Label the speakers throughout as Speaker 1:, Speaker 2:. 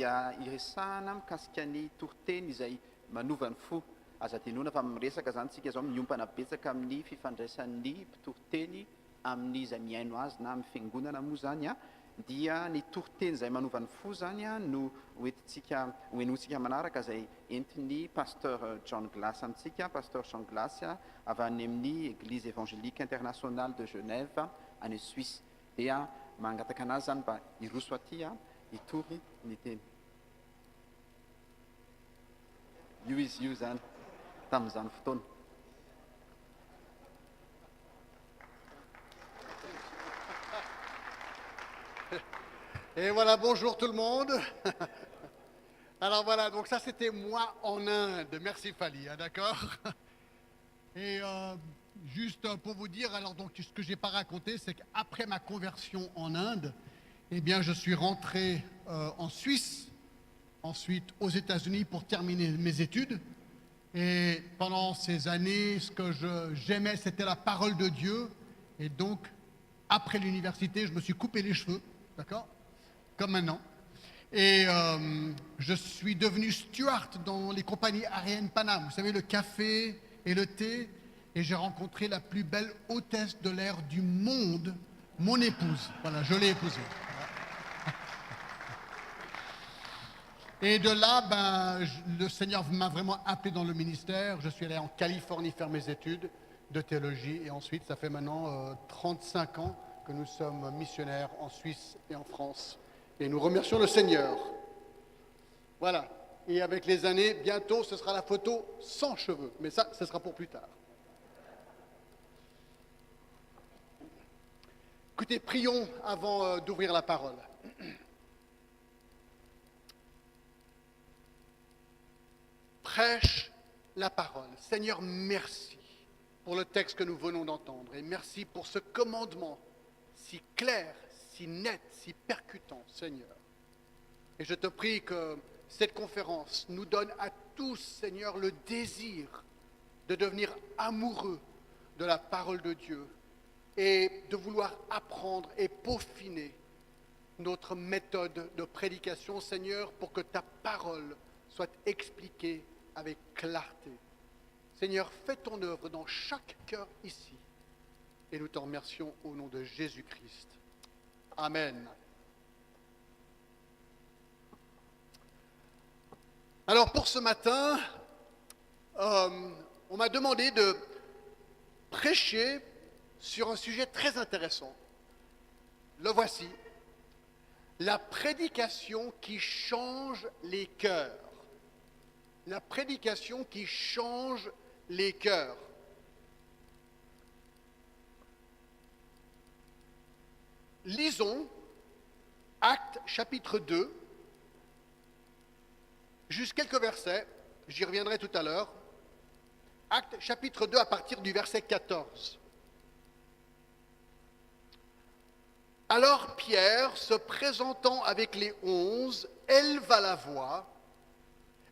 Speaker 1: dia iresahana mikasika ny toriteny izay manova ny fo aza tenona fa miresaka zany tsika zao miompana betsaka amin'ny fifandraisan'ny mpitoriteny amin'ny izay miaino azy na amin'ny fiangonana moa zany a dia ny toriteny izay manova ny fo zany a no hoenotsika manaraka izay entiny pasteur John Glass amintsika pasteur John Glass avy any amin'ny église évangélique internationale de Genève any Suisse dia mangataka anazy zany mba hiroso aty a hitory ny teny io izy io zany tamin'izany fotoana.
Speaker 2: Et voilà, bonjour tout le monde. Alors voilà, donc ça c'était moi en Inde. Merci Fali, hein, d'accord. Et juste pour vous dire, alors donc ce que j'ai pas raconté, c'est qu'après ma conversion en Inde, eh bien je suis rentré en Suisse, ensuite aux États-Unis pour terminer mes études. Et pendant ces années, ce que j'aimais, c'était la parole de Dieu. Et donc, après l'université, je me suis coupé les cheveux, d'accord ? Comme maintenant. Et je suis devenu steward dans les compagnies aériennes Panam. Vous savez, le café et le thé. Et j'ai rencontré la plus belle hôtesse de l'air du monde, mon épouse. Voilà, je l'ai épousée. Et de là, le Seigneur m'a vraiment appelé dans le ministère. Je suis allé en Californie faire mes études de théologie. Et ensuite, ça fait maintenant 35 ans que nous sommes missionnaires en Suisse et en France. Et nous remercions le Seigneur. Voilà. Et avec les années, bientôt, ce sera la photo sans cheveux. Mais ça, ce sera pour plus tard. Écoutez, prions avant d'ouvrir la parole. Prêche la parole. Seigneur, merci pour le texte que nous venons d'entendre. Et merci pour ce commandement si clair, si net, si percutant, Seigneur. Et je te prie que cette conférence nous donne à tous, Seigneur, le désir de devenir amoureux de la parole de Dieu et de vouloir apprendre et peaufiner notre méthode de prédication, Seigneur, pour que ta parole soit expliquée avec clarté. Seigneur, fais ton œuvre dans chaque cœur ici. Et nous te remercions au nom de Jésus-Christ. Amen. Alors pour ce matin, on m'a demandé de prêcher sur un sujet très intéressant. Le voici. La prédication qui change les cœurs. La prédication qui change les cœurs. Lisons Actes chapitre 2, juste quelques versets, j'y reviendrai tout à l'heure. Actes chapitre 2 à partir du verset 14. Alors Pierre, se présentant avec les 11, éleva la voix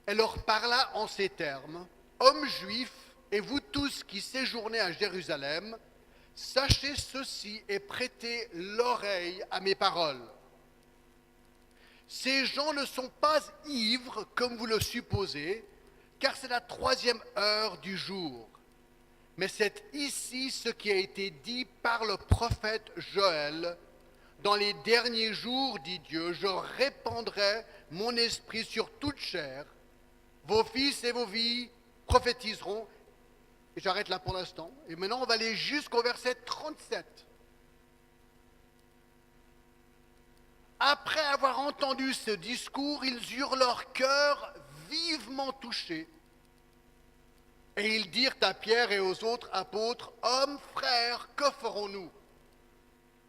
Speaker 2: et leur parla en ces termes. Hommes juifs, et vous tous qui séjournez à Jérusalem, sachez ceci et prêtez l'oreille à mes paroles. Ces gens ne sont pas ivres comme vous le supposez, car c'est la 3e heure du jour. Mais c'est ici ce qui a été dit par le prophète Joël. Dans les derniers jours, dit Dieu, je répandrai mon esprit sur toute chair. Vos fils et vos filles prophétiseront. Et j'arrête là pour l'instant. Et maintenant, on va aller jusqu'au verset 37. Après avoir entendu ce discours, ils eurent leur cœur vivement touché. Et ils dirent à Pierre et aux autres apôtres, « Hommes, frères, que ferons-nous »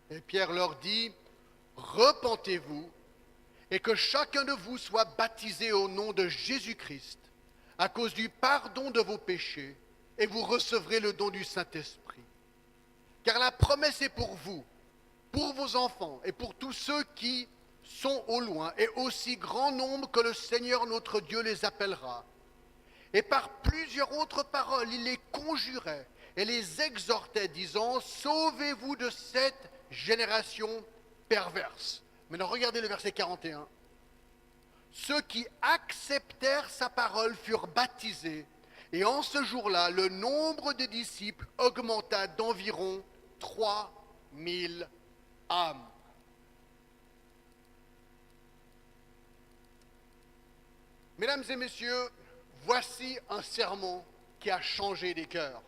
Speaker 2: Et Pierre leur dit, « Repentez-vous et que chacun de vous soit baptisé au nom de Jésus-Christ à cause du pardon de vos péchés et vous recevrez le don du Saint-Esprit. Car la promesse est pour vous, pour vos enfants et pour tous ceux qui sont au loin et aussi grand nombre que le Seigneur notre Dieu les appellera. » Et par plusieurs autres paroles, il les conjurait et les exhortait, disant, « Sauvez-vous de cette génération perverse. » Maintenant, regardez le verset 41. « ceux qui acceptèrent sa parole furent baptisés. Et en ce jour-là, le nombre de disciples augmenta d'environ 3000 âmes. Mesdames et messieurs, voici un sermon qui a changé des cœurs.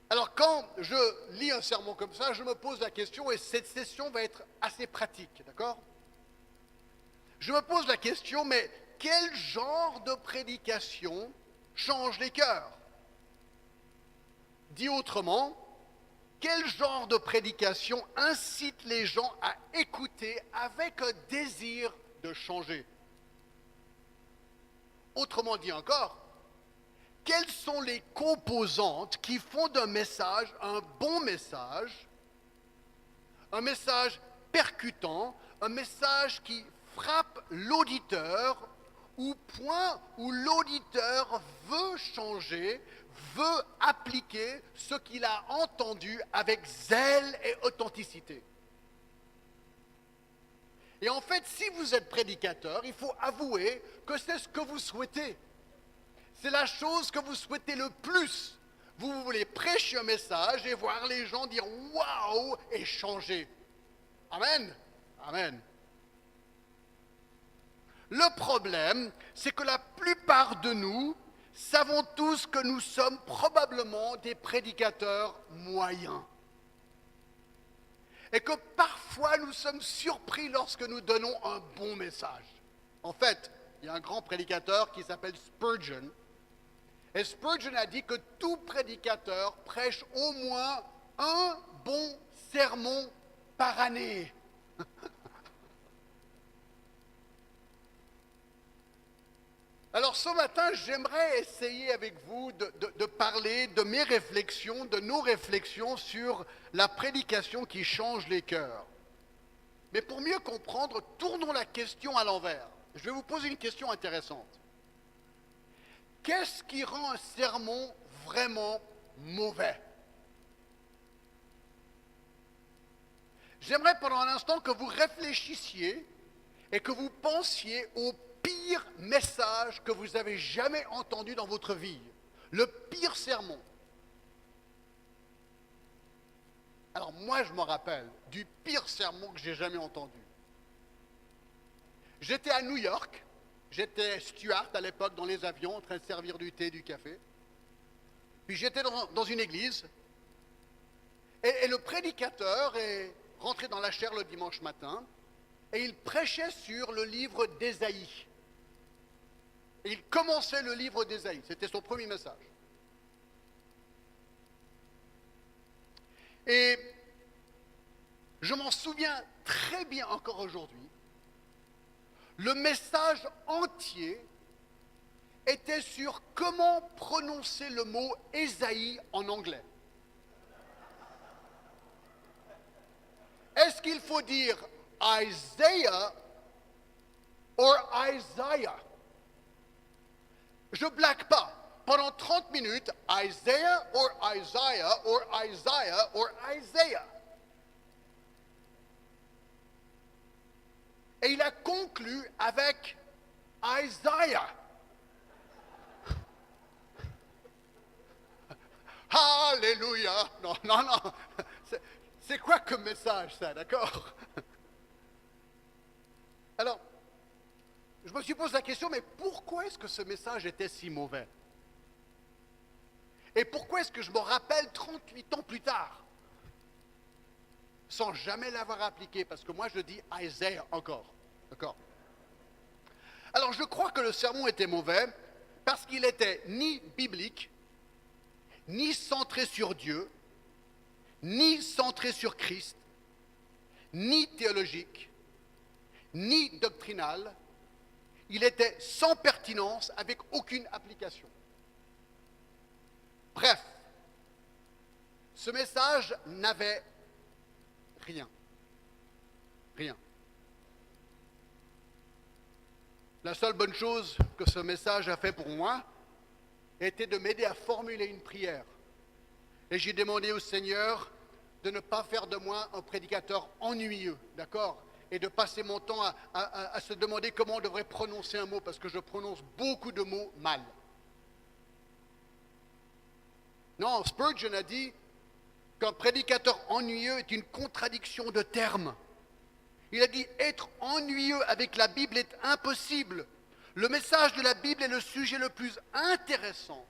Speaker 2: Alors quand je lis un sermon comme ça, je me pose la question, et cette session va être assez pratique, d'accord? Je me pose la question, mais quel genre de prédication change les cœurs? Dit autrement, quel genre de prédication incite les gens à écouter avec un désir de changer? Autrement dit encore, quelles sont les composantes qui font d'un message un bon message, un message percutant, un message qui frappe l'auditeur au point où l'auditeur veut changer, veut appliquer ce qu'il a entendu avec zèle et authenticité. Et en fait, si vous êtes prédicateur, il faut avouer que c'est ce que vous souhaitez. C'est la chose que vous souhaitez le plus. Vous voulez prêcher un message et voir les gens dire « Waouh !» et changer. Amen. Amen. Le problème, c'est que la plupart de nous savons tous que nous sommes probablement des prédicateurs moyens. Et que parfois nous sommes surpris lorsque nous donnons un bon message. En fait, il y a un grand prédicateur qui s'appelle Spurgeon. Et Spurgeon a dit que tout prédicateur prêche au moins un bon sermon par année. Alors ce matin, j'aimerais essayer avec vous de parler de mes réflexions, de nos réflexions sur la prédication qui change les cœurs. Mais pour mieux comprendre, tournons la question à l'envers. Je vais vous poser une question intéressante. Qu'est-ce qui rend un sermon vraiment mauvais? J'aimerais pendant un instant que vous réfléchissiez et que vous pensiez au pire message que vous avez jamais entendu dans votre vie. Le pire sermon. Alors moi, je me rappelle du pire sermon que j'ai jamais entendu. J'étais à New York. J'étais steward à l'époque dans les avions, en train de servir du thé, du café. Puis j'étais dans une église. Et le prédicateur est rentré dans la chaire le dimanche matin. Et il prêchait sur le livre d'Ésaïe. Et il commençait le livre d'Ésaïe. C'était son premier message. Et je m'en souviens très bien encore aujourd'hui. Le message entier était sur comment prononcer le mot Ésaïe en anglais. Est-ce qu'il faut dire Isaiah ou Isaiah? Je ne blague pas. Pendant 30 minutes, Isaiah ou Isaiah ou Isaiah ou Isaiah. Et il a conclu avec Isaiah. Alléluia. Non. C'est quoi comme message ça, d'accord? Alors, je me suis posé la question, mais pourquoi est-ce que ce message était si mauvais? Et pourquoi est-ce que je me rappelle 38 ans plus tard, sans jamais l'avoir appliqué? Parce que moi, je dis Isaiah encore. D'accord? Alors, je crois que le sermon était mauvais parce qu'il n'était ni biblique, ni centré sur Dieu, ni centré sur Christ, ni théologique, ni doctrinal. Il était sans pertinence, avec aucune application. Bref, ce message n'avait rien. Rien. La seule bonne chose que ce message a fait pour moi était de m'aider à formuler une prière. Et j'ai demandé au Seigneur de ne pas faire de moi un prédicateur ennuyeux, d'accord? et de passer mon temps à se demander comment on devrait prononcer un mot, parce que je prononce beaucoup de mots mal. Non, Spurgeon a dit qu'un prédicateur ennuyeux est une contradiction de termes. Il a dit être ennuyeux avec la Bible est impossible. Le message de la Bible est le sujet le plus intéressant,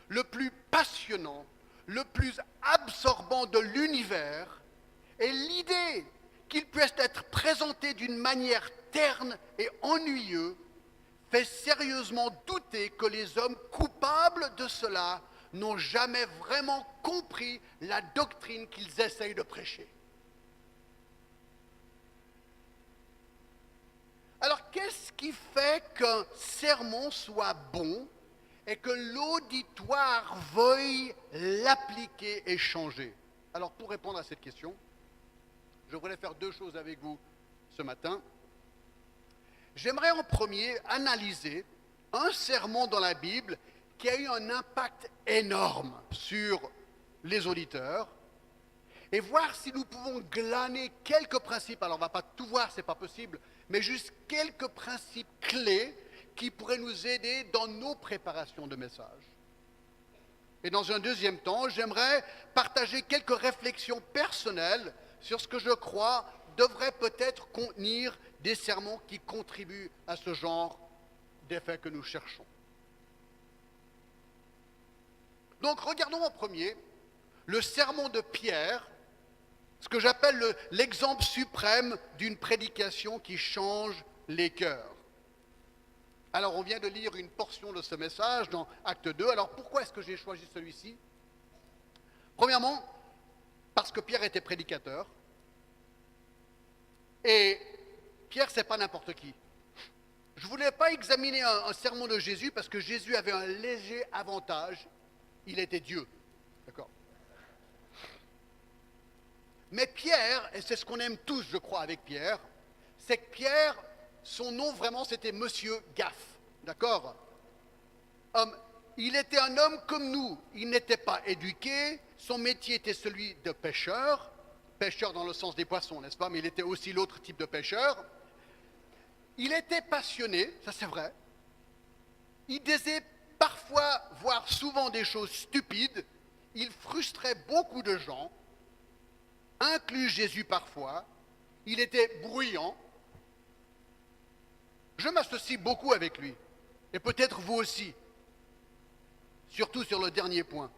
Speaker 2: le plus passionnant, le plus absorbant de l'univers, et l'idée qu'il puisse être présenté d'une manière terne et ennuyeuse fait sérieusement douter que les hommes coupables de cela n'ont jamais vraiment compris la doctrine qu'ils essayent de prêcher. Alors, qu'est-ce qui fait qu'un sermon soit bon et que l'auditoire veuille l'appliquer et changer? Alors, pour répondre à cette question, je voudrais faire deux choses avec vous ce matin. J'aimerais en premier analyser un sermon dans la Bible qui a eu un impact énorme sur les auditeurs et voir si nous pouvons glaner quelques principes. Alors, on ne va pas tout voir, ce n'est pas possible, mais juste quelques principes clés qui pourraient nous aider dans nos préparations de messages. Et dans un deuxième temps, j'aimerais partager quelques réflexions personnelles sur ce que je crois devrait peut-être contenir des sermons qui contribuent à ce genre d'effet que nous cherchons. Donc, regardons en premier le sermon de Pierre, ce que j'appelle l'exemple suprême d'une prédication qui change les cœurs. Alors, on vient de lire une portion de ce message dans Acte 2. Alors, pourquoi est-ce que j'ai choisi celui-ci? Premièrement, parce que Pierre était prédicateur. Et Pierre, ce n'est pas n'importe qui. Je ne voulais pas examiner un sermon de Jésus parce que Jésus avait un léger avantage. Il était Dieu. D'accord? Mais Pierre, et c'est ce qu'on aime tous, je crois, avec Pierre, c'est que Pierre, son nom vraiment, c'était Monsieur Gaffe. D'accord? Il était un homme comme nous. Il n'était pas éduqué. Son métier était celui de pêcheur. Pêcheur dans le sens des poissons, n'est-ce pas? Mais il était aussi l'autre type de pêcheur. Il était passionné, ça c'est vrai. Il disait parfois, voire souvent des choses stupides. Il frustrait beaucoup de gens, inclus Jésus parfois. Il était bruyant. Je m'associe beaucoup avec lui, et peut-être vous aussi, surtout sur le dernier point.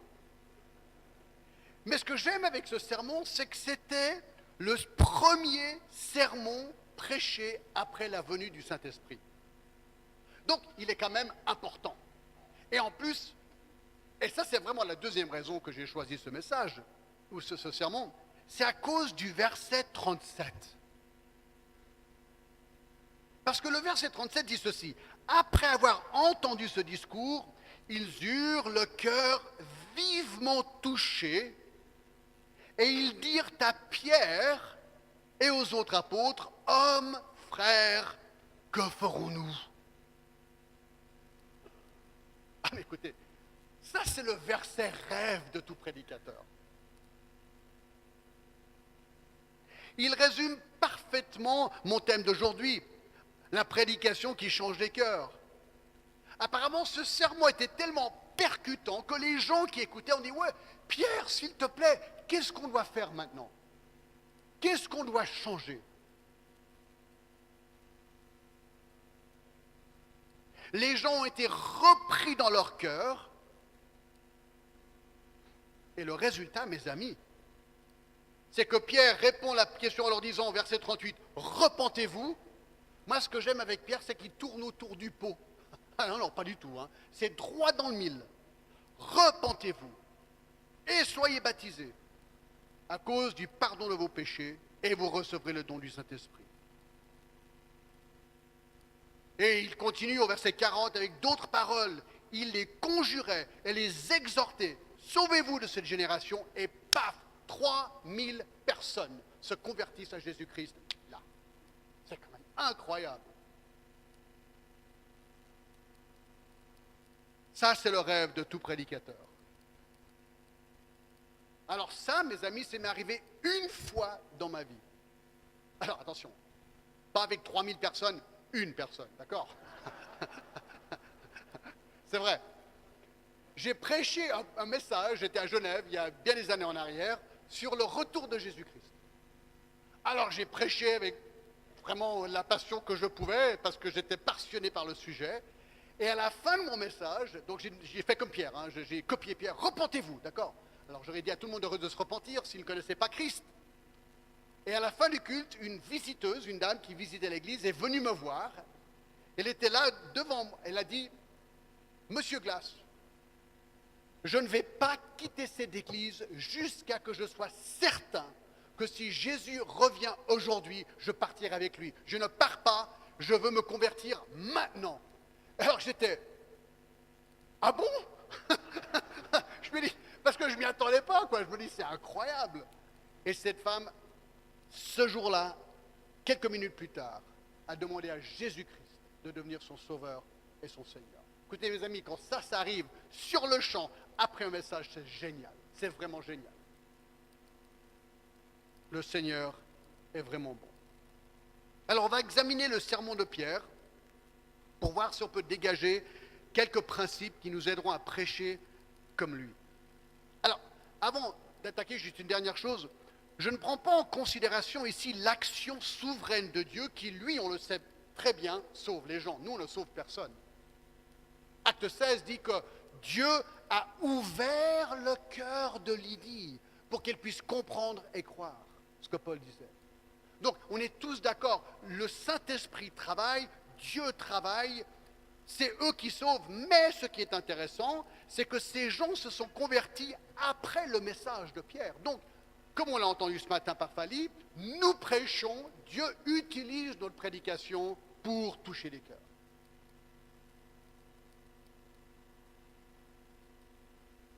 Speaker 2: Mais ce que j'aime avec ce sermon, c'est que c'était le premier sermon prêché après la venue du Saint-Esprit. Donc, il est quand même important. Et en plus, et ça c'est vraiment la deuxième raison que j'ai choisi ce message, ou ce sermon, c'est à cause du verset 37. Parce que le verset 37 dit ceci: après avoir entendu ce discours, ils eurent le cœur vivement touché, et ils dirent à Pierre et aux autres apôtres: hommes, frères, que ferons-nous? Ah mais écoutez, ça c'est le verset rêve de tout prédicateur. Il résume parfaitement mon thème d'aujourd'hui, la prédication qui change les cœurs. Apparemment, ce sermon était tellement percutant que les gens qui écoutaient ont dit: ouais, Pierre, s'il te plaît, qu'est-ce qu'on doit faire maintenant? Qu'est-ce qu'on doit changer? Les gens ont été repris dans leur cœur. Et le résultat, mes amis, c'est que Pierre répond à la question en leur disant, verset 38, « Repentez-vous ». Moi, ce que j'aime avec Pierre, c'est qu'il tourne autour du pot. Ah non, non, pas du tout. Hein. C'est droit dans le mille. Repentez-vous et soyez baptisés à cause du pardon de vos péchés et vous recevrez le don du Saint-Esprit. Et il continue au verset 40 avec d'autres paroles. Il les conjurait et les exhortait. Sauvez-vous de cette génération, et paf, 3000 personnes se convertissent à Jésus-Christ là. C'est quand même incroyable. Ça, c'est le rêve de tout prédicateur. Alors ça, mes amis, c'est m'est arrivé une fois dans ma vie. Alors attention, Pas avec 3000 personnes, une personne, d'accord? C'est vrai. J'ai prêché un message, j'étais à Genève il y a bien des années en arrière, sur le retour de Jésus-Christ. Alors j'ai prêché avec vraiment la passion que je pouvais, parce que j'étais passionné par le sujet. Et à la fin de mon message, donc j'ai fait comme Pierre, hein, j'ai copié Pierre, repentez-vous, d'accord? Alors j'aurais dit à tout le monde de se repentir s'ils ne connaissaient pas Christ. Et à la fin du culte, une visiteuse, une dame qui visitait l'église, est venue me voir. Elle était là devant moi, elle a dit, Monsieur Glass, je ne vais pas quitter cette église jusqu'à que je sois certain que si Jésus revient aujourd'hui, je partirai avec lui. Je ne pars pas, je veux me convertir maintenant. Alors j'étais, ah bon? Je me dis, parce que je ne m'y attendais pas, quoi. Je me dis, c'est incroyable. Et cette femme, ce jour-là, quelques minutes plus tard, a demandé à Jésus-Christ de devenir son sauveur et son Seigneur. Écoutez mes amis, quand ça arrive sur le champ, après un message, c'est génial. C'est vraiment génial. Le Seigneur est vraiment bon. Alors on va examiner le sermon de Pierre pour voir si on peut dégager quelques principes qui nous aideront à prêcher comme lui. Alors, avant d'attaquer, juste une dernière chose, je ne prends pas en considération ici l'action souveraine de Dieu qui, lui, on le sait très bien, sauve les gens. Nous, on ne sauve personne. Acte 16 dit que Dieu a ouvert le cœur de Lydie pour qu'elle puisse comprendre et croire ce que Paul disait. Donc, on est tous d'accord, le Saint-Esprit travaille, Dieu travaille, c'est eux qui sauvent. Mais ce qui est intéressant, c'est que ces gens se sont convertis après le message de Pierre. Donc, comme on l'a entendu ce matin par Fali, nous prêchons, Dieu utilise notre prédication pour toucher les cœurs.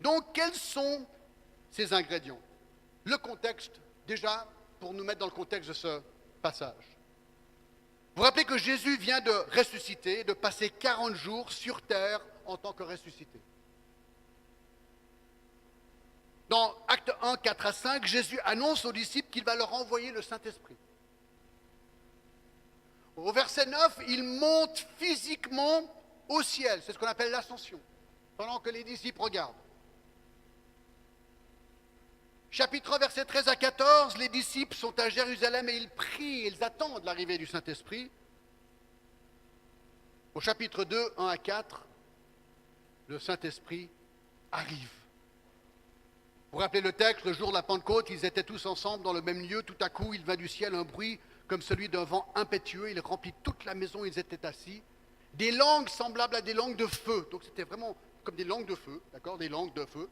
Speaker 2: Donc, quels sont ces ingrédients? Le contexte, déjà, pour nous mettre dans le contexte de ce passage. Vous vous rappelez que Jésus vient de ressusciter, de passer 40 jours sur terre en tant que ressuscité. Dans Acte 1, 4 à 5, Jésus annonce aux disciples qu'il va leur envoyer le Saint-Esprit. Au verset 9, il monte physiquement au ciel, c'est ce qu'on appelle l'ascension, pendant que les disciples regardent. Chapitre 1, versets 13 à 14, les disciples sont à Jérusalem et ils prient, ils attendent l'arrivée du Saint-Esprit. Au chapitre 2, 1 à 4, le Saint-Esprit arrive. Vous vous rappelez le texte, le jour de la Pentecôte, ils étaient tous ensemble dans le même lieu. Tout à coup, il vint du ciel un bruit comme celui d'un vent impétueux. Il remplit toute la maison, ils étaient assis. Des langues semblables à des langues de feu. Donc c'était vraiment comme des langues de feu, d'accord, des langues de feu.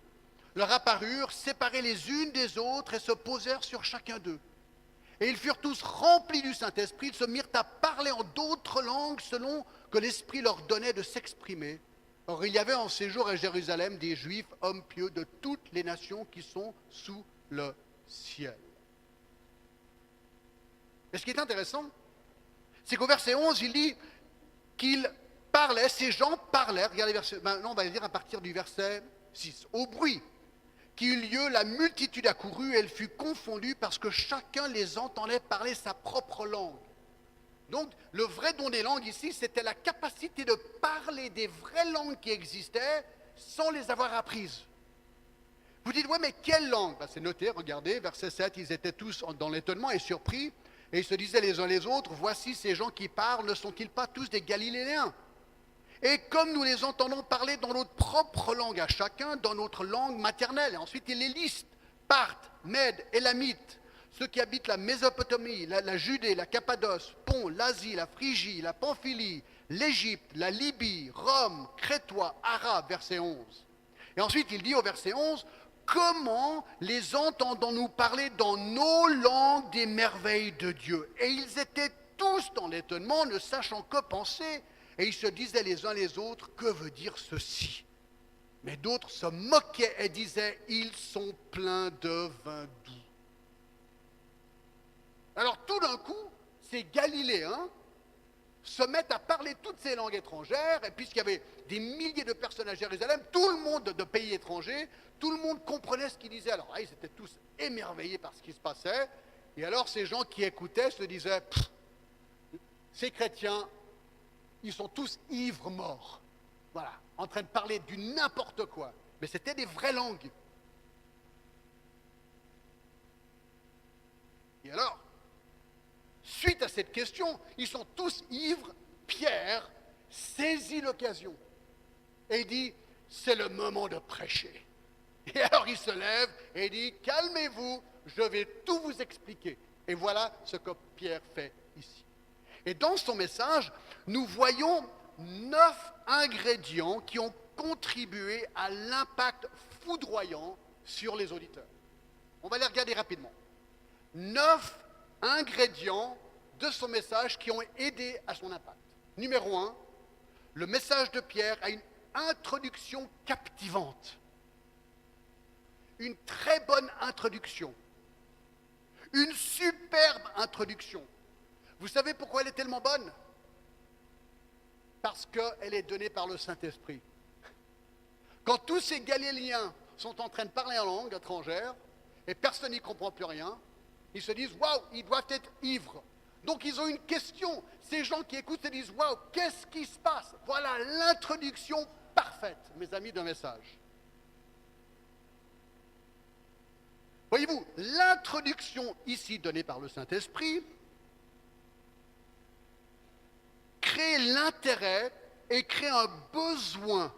Speaker 2: Leur apparurent, séparées les unes des autres, et se posèrent sur chacun d'eux. Et ils furent tous remplis du Saint-Esprit, ils se mirent à parler en d'autres langues selon que l'Esprit leur donnait de s'exprimer. Or, il y avait en séjour à Jérusalem des Juifs, hommes pieux de toutes les nations qui sont sous le ciel. Et ce qui est intéressant, c'est qu'au verset 11, il dit qu'ils parlaient, ces gens parlaient, regardez, maintenant on va lire à partir du verset 6, au bruit qui eut lieu, la multitude accourut, et elle fut confondue parce que chacun les entendait parler sa propre langue. Donc, le vrai don des langues ici, c'était la capacité de parler des vraies langues qui existaient sans les avoir apprises. Vous dites, ouais, mais quelle langue? C'est noté, regardez, verset 7, ils étaient tous dans l'étonnement et surpris, et ils se disaient les uns les autres, voici ces gens qui parlent, ne sont-ils pas tous des Galiléens? Et comme nous les entendons parler dans notre propre langue à chacun, dans notre langue maternelle, et ensuite il les liste, Parthes, Mèdes, Élamites, ceux qui habitent la Mésopotamie, la Judée, la Cappadoce, Pont, l'Asie, la Phrygie, la Pamphylie, l'Égypte, la Libye, Rome, Crétois, Arabes, verset 11. Et ensuite il dit au verset 11, comment les entendons-nous parler dans nos langues des merveilles de Dieu? Et ils étaient tous dans l'étonnement, ne sachant que penser, et ils se disaient les uns les autres, que veut dire ceci? Mais d'autres se moquaient et disaient, ils sont pleins de vin doux. Alors tout d'un coup, ces Galiléens se mettent à parler toutes ces langues étrangères, et puisqu'il y avait des milliers de personnes à Jérusalem, tout le monde de pays étrangers, tout le monde comprenait ce qu'ils disaient. Alors là, ils étaient tous émerveillés par ce qui se passait, et alors ces gens qui écoutaient se disaient, ces chrétiens, ils sont tous ivres morts. Voilà, en train de parler du n'importe quoi. Mais c'était des vraies langues. Et alors, suite à cette question, ils sont tous ivres. Pierre saisit l'occasion et dit, c'est le moment de prêcher. Et alors il se lève et dit, calmez-vous, je vais tout vous expliquer. Et voilà ce que Pierre fait ici. Et dans son message, nous voyons 9 ingrédients qui ont contribué à l'impact foudroyant sur les auditeurs. On va les regarder rapidement. 9 ingrédients de son message qui ont aidé à son impact. Numéro 1, le message de Pierre a une introduction captivante. Une très bonne introduction. Une superbe introduction. Vous savez pourquoi elle est tellement bonne? Parce qu'elle est donnée par le Saint-Esprit. Quand tous ces Galiléens sont en train de parler en langue étrangère, et personne n'y comprend plus rien, ils se disent, waouh, ils doivent être ivres. Donc ils ont une question. Ces gens qui écoutent se disent, waouh, qu'est-ce qui se passe? Voilà l'introduction parfaite, mes amis, d'un message. Voyez-vous, l'introduction ici donnée par le Saint-Esprit crée l'intérêt et crée un besoin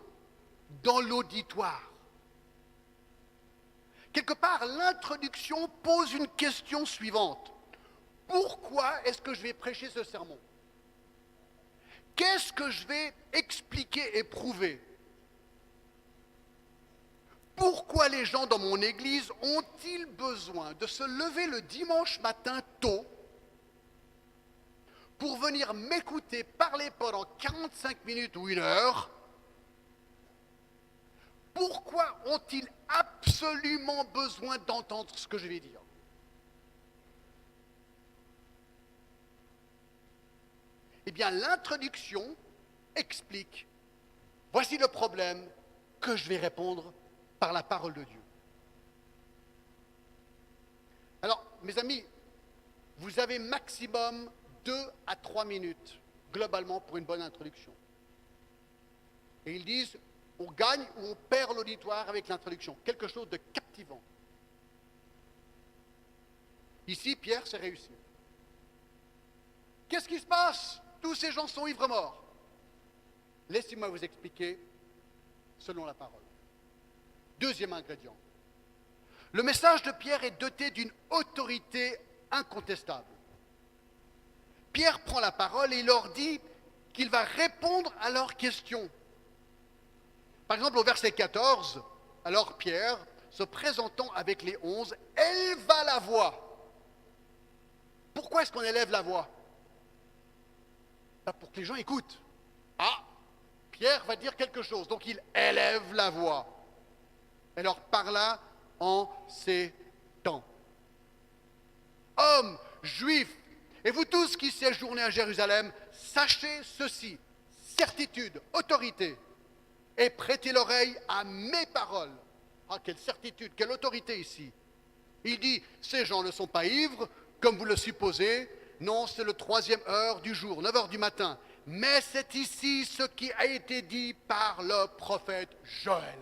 Speaker 2: dans l'auditoire. Quelque part, l'introduction pose une question suivante. Pourquoi est-ce que je vais prêcher ce sermon? Qu'est-ce que je vais expliquer et prouver? Pourquoi les gens dans mon église ont-ils besoin de se lever le dimanche matin tôt pour venir m'écouter parler pendant 45 minutes ou 1 heure? Pourquoi ont-ils absolument besoin d'entendre ce que je vais dire? Eh bien, l'introduction explique, voici le problème que je vais répondre par la parole de Dieu. Alors, mes amis, vous avez maximum 2 à 3 minutes, globalement, pour une bonne introduction. Et ils disent, on gagne ou on perd l'auditoire avec l'introduction, quelque chose de captivant. Ici, Pierre s'est réussi. Qu'est-ce qui se passe? Tous ces gens sont ivres morts. Laissez-moi vous expliquer selon la parole. Deuxième ingrédient. Le message de Pierre est doté d'une autorité incontestable. Pierre prend la parole et il leur dit qu'il va répondre à leurs questions. Par exemple, au verset 14, alors Pierre, se présentant avec les 11, éleva la voix. Pourquoi est-ce qu'on élève la voix? Pour que les gens écoutent. Ah, Pierre va dire quelque chose, donc il élève la voix. Et leur parla en ces temps. Hommes, juifs, et vous tous qui séjournez à Jérusalem, sachez ceci, certitude, autorité, et prêtez l'oreille à mes paroles. Ah, quelle certitude, quelle autorité ici. Il dit, ces gens ne sont pas ivres, comme vous le supposez. Non, c'est le 3e heure du jour, 9 heures du matin. Mais c'est ici ce qui a été dit par le prophète Joël.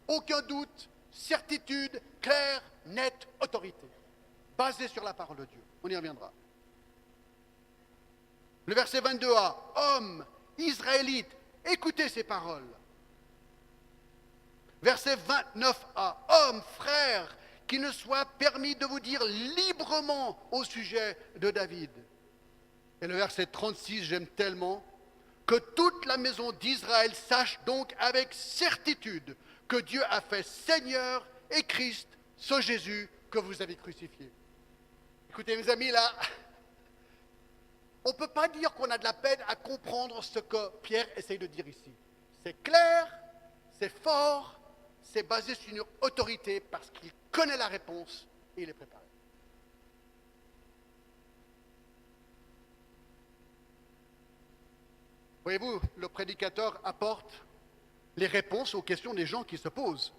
Speaker 2: Aucun doute, certitude, claire, nette, autorité. Basée sur la parole de Dieu. On y reviendra. Le verset 22a. Hommes, Israélites, écoutez ces paroles. Verset 29a. Hommes, frères, qu'il ne soit permis de vous dire librement au sujet de David. Et le verset 36, j'aime tellement, que toute la maison d'Israël sache donc avec certitude que Dieu a fait Seigneur et Christ, ce Jésus que vous avez crucifié. Écoutez mes amis, là, on ne peut pas dire qu'on a de la peine à comprendre ce que Pierre essaye de dire ici. C'est clair, c'est fort, c'est basé sur une autorité parce qu'il connaît la réponse et il est préparé. Voyez-vous, le prédicateur apporte les réponses aux questions des gens qui se posent.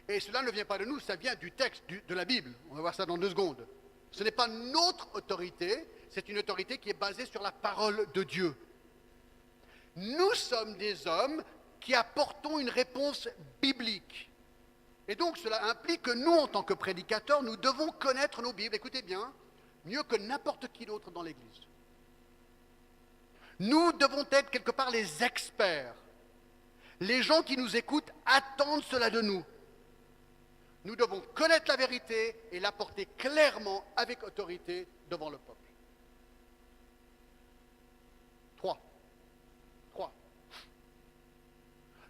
Speaker 2: Et cela ne vient pas de nous, ça vient du texte de la Bible. On va voir ça dans 2 secondes. Ce n'est pas notre autorité, c'est une autorité qui est basée sur la parole de Dieu. Nous sommes des hommes qui apportons une réponse biblique. Et donc cela implique que nous, en tant que prédicateurs, nous devons connaître nos Bibles, écoutez bien, mieux que n'importe qui d'autre dans l'Église. Nous devons être quelque part les experts. Les gens qui nous écoutent attendent cela de nous. Nous devons connaître la vérité et l'apporter clairement avec autorité devant le peuple. 3.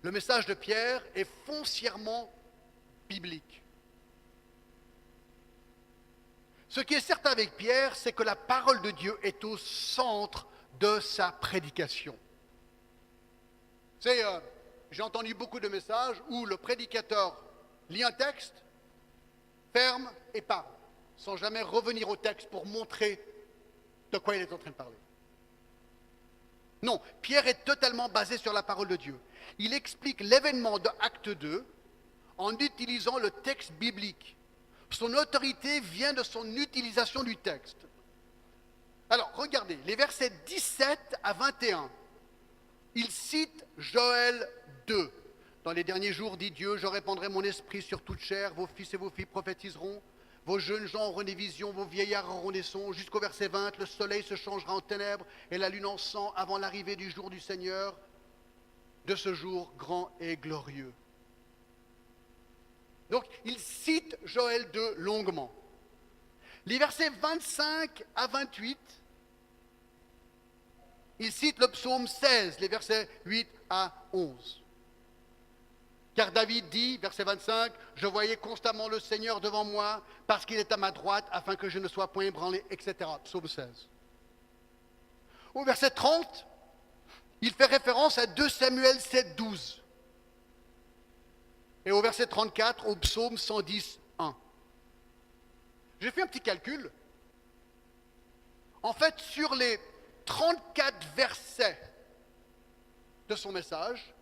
Speaker 2: Le message de Pierre est foncièrement biblique. Ce qui est certain avec Pierre, c'est que la parole de Dieu est au centre de sa prédication. J'ai entendu beaucoup de messages où le prédicateur lit un texte, ferme et parle, sans jamais revenir au texte pour montrer de quoi il est en train de parler. Non, Pierre est totalement basé sur la parole de Dieu. Il explique l'événement de Acte 2 en utilisant le texte biblique. Son autorité vient de son utilisation du texte. Alors, regardez, les versets 17 à 21. Il cite Joël 2. Dans les derniers jours, dit Dieu, je répandrai mon esprit sur toute chair, vos fils et vos filles prophétiseront, vos jeunes gens auront des visions, vos vieillards auront des sons. Jusqu'au verset 20, le soleil se changera en ténèbres et la lune en sang avant l'arrivée du jour du Seigneur, de ce jour grand et glorieux. Donc, il cite Joël 2 longuement. Les versets 25 à 28, il cite le psaume 16, les versets 8 à 11. Car David dit, verset 25, « Je voyais constamment le Seigneur devant moi, parce qu'il est à ma droite, afin que je ne sois point ébranlé, etc. » Psaume 16. Au verset 30, il fait référence à 2 Samuel 7, 12. Et au verset 34, au psaume 110, 1. J'ai fait un petit calcul. En fait, sur les 34 versets de son message,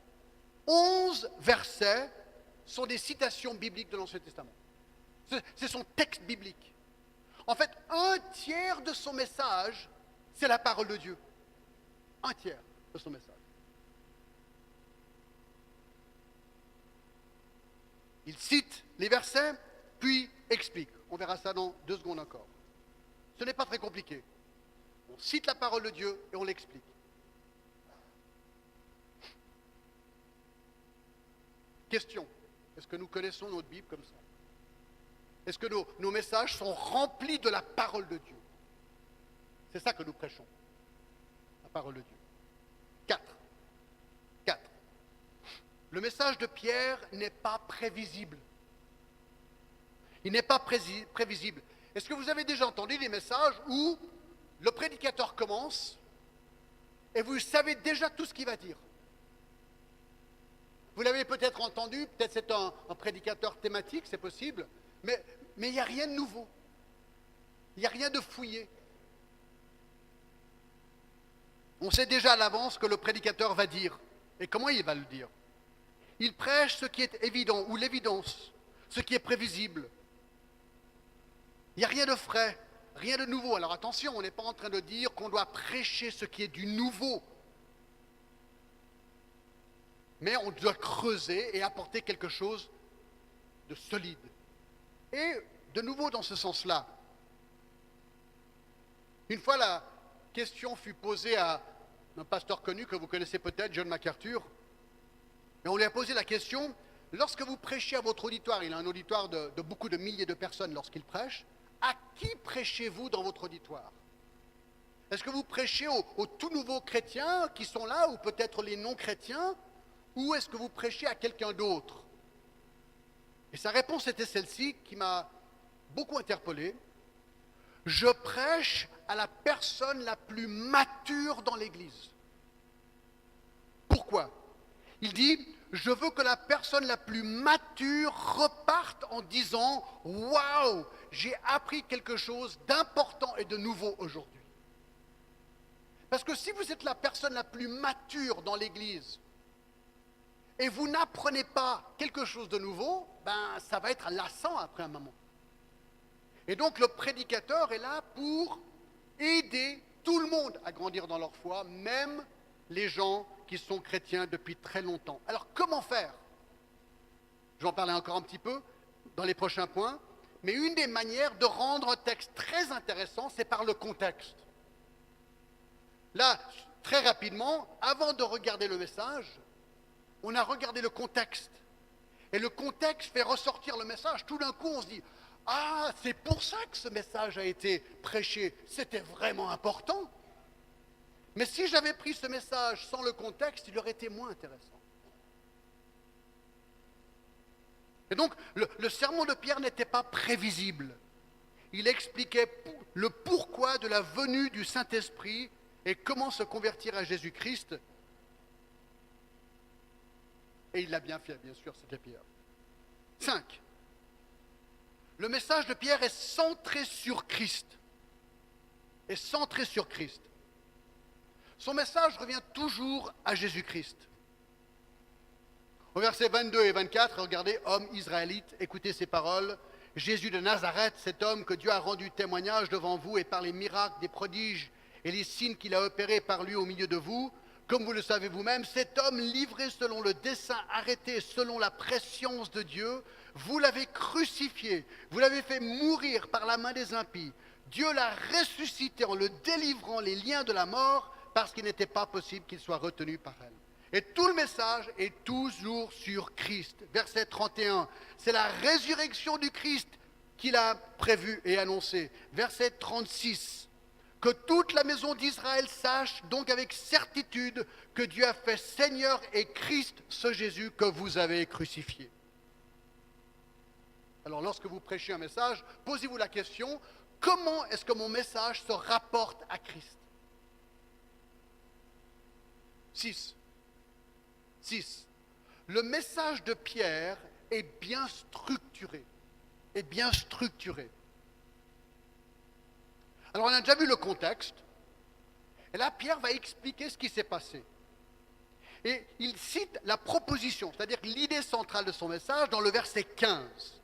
Speaker 2: 11 versets sont des citations bibliques de l'Ancien Testament. C'est son texte biblique. En fait, 1/3 de son message, c'est la parole de Dieu. 1/3 de son message. Il cite les versets, puis explique. On verra ça dans 2 secondes encore. Ce n'est pas très compliqué. On cite la parole de Dieu et on l'explique. Question, est-ce que nous connaissons notre Bible comme ça? Est-ce que nos messages sont remplis de la parole de Dieu? C'est ça que nous prêchons, la parole de Dieu. 4. Le message de Pierre n'est pas prévisible. Il n'est pas prévisible. Est-ce que vous avez déjà entendu des messages où le prédicateur commence et vous savez déjà tout ce qu'il va dire? Vous l'avez peut-être entendu, peut-être c'est un prédicateur thématique, c'est possible, mais il n'y a rien de nouveau. Il n'y a rien de fouillé. On sait déjà à l'avance ce que le prédicateur va dire. Et comment il va le dire? Il prêche ce qui est évident, ou l'évidence, ce qui est prévisible. Il n'y a rien de frais, rien de nouveau. Alors attention, on n'est pas en train de dire qu'on doit prêcher ce qui est du nouveau. Mais on doit creuser et apporter quelque chose de solide. Et de nouveau dans ce sens-là, une fois la question fut posée à un pasteur connu que vous connaissez peut-être, John MacArthur, et on lui a posé la question, lorsque vous prêchez à votre auditoire, il a un auditoire de beaucoup de milliers de personnes lorsqu'il prêche, à qui prêchez-vous dans votre auditoire? Est-ce que vous prêchez aux tout nouveaux chrétiens qui sont là, ou peut-être les non-chrétiens, ou est-ce que vous prêchez à quelqu'un d'autre? Et sa réponse était celle-ci, qui m'a beaucoup interpellé. Je prêche à la personne la plus mature dans l'Église. Pourquoi? Il dit, je veux que la personne la plus mature reparte en disant, « Waouh, j'ai appris quelque chose d'important et de nouveau aujourd'hui. » Parce que si vous êtes la personne la plus mature dans l'Église, et vous n'apprenez pas quelque chose de nouveau, ben ça va être lassant après un moment. Et donc le prédicateur est là pour aider tout le monde à grandir dans leur foi, même les gens qui sont chrétiens depuis très longtemps. Alors comment faire? Je vais en parler encore un petit peu dans les prochains points, mais une des manières de rendre un texte très intéressant, c'est par le contexte. Là, très rapidement, avant de regarder le message, on a regardé le contexte. Et le contexte fait ressortir le message. Tout d'un coup, on se dit, ah, c'est pour ça que ce message a été prêché. C'était vraiment important. Mais si j'avais pris ce message sans le contexte, il aurait été moins intéressant. Et donc, le sermon de Pierre n'était pas prévisible. Il expliquait le pourquoi de la venue du Saint-Esprit et comment se convertir à Jésus-Christ. Et il l'a bien fait, bien sûr, c'était Pierre. 5. Le message de Pierre est centré sur Christ. Est centré sur Christ. Son message revient toujours à Jésus-Christ. Au verset 22 et 24, regardez, homme israélite, écoutez ces paroles. Jésus de Nazareth, cet homme que Dieu a rendu témoignage devant vous et par les miracles, des prodiges et les signes qu'il a opérés par lui au milieu de vous, comme vous le savez vous-même, cet homme livré selon le dessein arrêté, selon la prescience de Dieu, vous l'avez crucifié, vous l'avez fait mourir par la main des impies. Dieu l'a ressuscité en le délivrant les liens de la mort parce qu'il n'était pas possible qu'il soit retenu par elle. Et tout le message est toujours sur Christ. Verset 31, c'est la résurrection du Christ qu'il a prévu et annoncé. Verset 36, que toute la maison d'Israël sache donc avec certitude que Dieu a fait Seigneur et Christ ce Jésus que vous avez crucifié. Alors lorsque vous prêchez un message, posez-vous la question, comment est-ce que mon message se rapporte à Christ? 6. Le message de Pierre est bien structuré. Alors on a déjà vu le contexte. Et là, Pierre va expliquer ce qui s'est passé. Et il cite la proposition, c'est-à-dire l'idée centrale de son message dans le verset 15.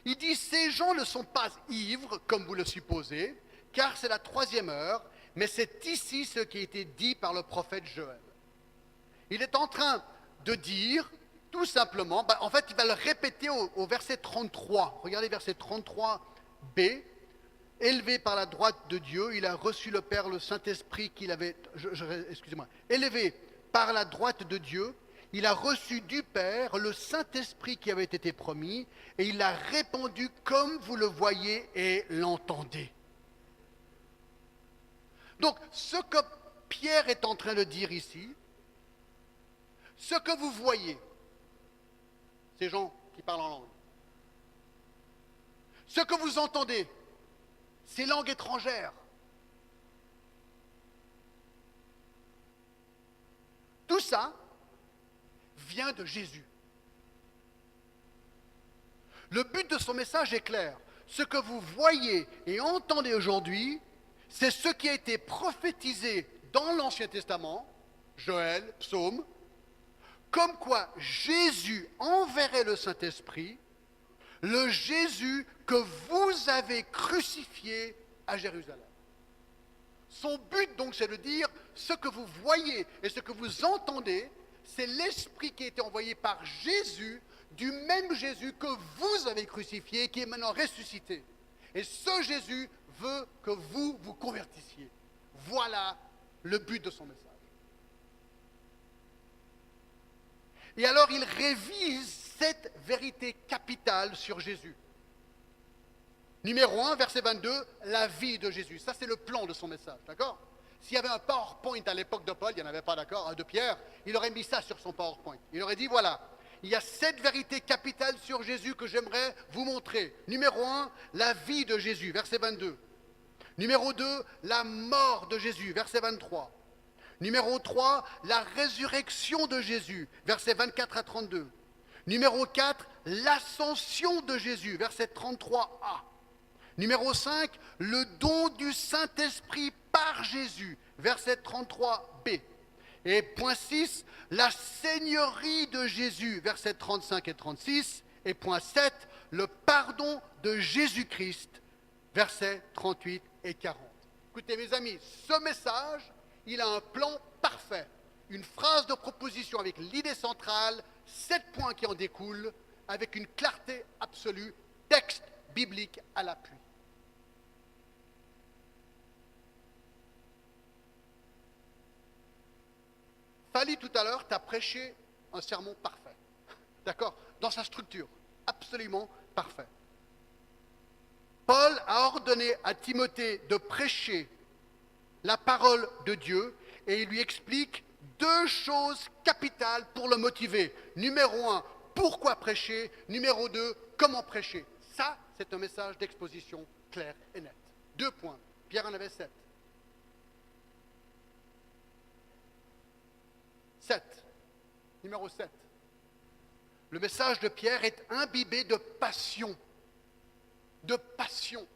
Speaker 2: Il dit, ces gens ne sont pas ivres, comme vous le supposez, car c'est la 3e heure, mais c'est ici ce qui a été dit par le prophète Joël. Il est en train de dire, tout simplement, en fait, il va le répéter au verset 33. Regardez verset 33b. Élevé par la droite de Dieu, il a reçu le Père, le Saint-Esprit qu'il avait... Élevé par la droite de Dieu, il a reçu du Père le Saint-Esprit qui avait été promis, et il l'a répandu comme vous le voyez et l'entendez. Donc, ce que Pierre est en train de dire ici, ce que vous voyez, ces gens qui parlent en langue, ce que vous entendez, ces langues étrangères, tout ça vient de Jésus. Le but de son message est clair. Ce que vous voyez et entendez aujourd'hui, c'est ce qui a été prophétisé dans l'Ancien Testament, Joël, Psaume, comme quoi Jésus enverrait le Saint-Esprit, le Jésus que vous avez crucifié à Jérusalem. Son but donc c'est de dire, ce que vous voyez et ce que vous entendez, c'est l'Esprit qui a été envoyé par Jésus, du même Jésus que vous avez crucifié, qui est maintenant ressuscité. Et ce Jésus veut que vous vous convertissiez. Voilà le but de son message. Et alors il révise cette vérité capitale sur Jésus. Numéro 1, verset 22, la vie de Jésus. Ça, c'est le plan de son message, d'accord? S'il y avait un PowerPoint à l'époque de Paul, il n'y en avait pas, d'accord, de Pierre, il aurait mis ça sur son PowerPoint. Il aurait dit, voilà, il y a 7 vérités capitales sur Jésus que j'aimerais vous montrer. Numéro 1, la vie de Jésus, verset 22. Numéro 2, la mort de Jésus, verset 23. Numéro 3, la résurrection de Jésus, versets 24 à 32. Numéro 4, l'ascension de Jésus, verset 33a. Numéro 5, le don du Saint-Esprit par Jésus, verset 33b. Et point 6, la seigneurie de Jésus, versets 35 et 36. Et point 7, le pardon de Jésus-Christ, versets 38 et 40. Écoutez mes amis, ce message, il a un plan parfait. Une phrase de proposition avec l'idée centrale, 7 points qui en découlent, avec une clarté absolue, texte biblique à l'appui. Fali, tout à l'heure, t'a prêché un sermon parfait. D'accord? Dans sa structure, absolument parfait. Paul a ordonné à Timothée de prêcher la parole de Dieu et il lui explique 2 choses capitales pour le motiver. Numéro 1, pourquoi prêcher? Numéro 2, comment prêcher? Ça, c'est un message d'exposition clair et net. 2 points. Pierre en avait 7. 7. Numéro 7. Le message de Pierre est imbibé de passion. De passion.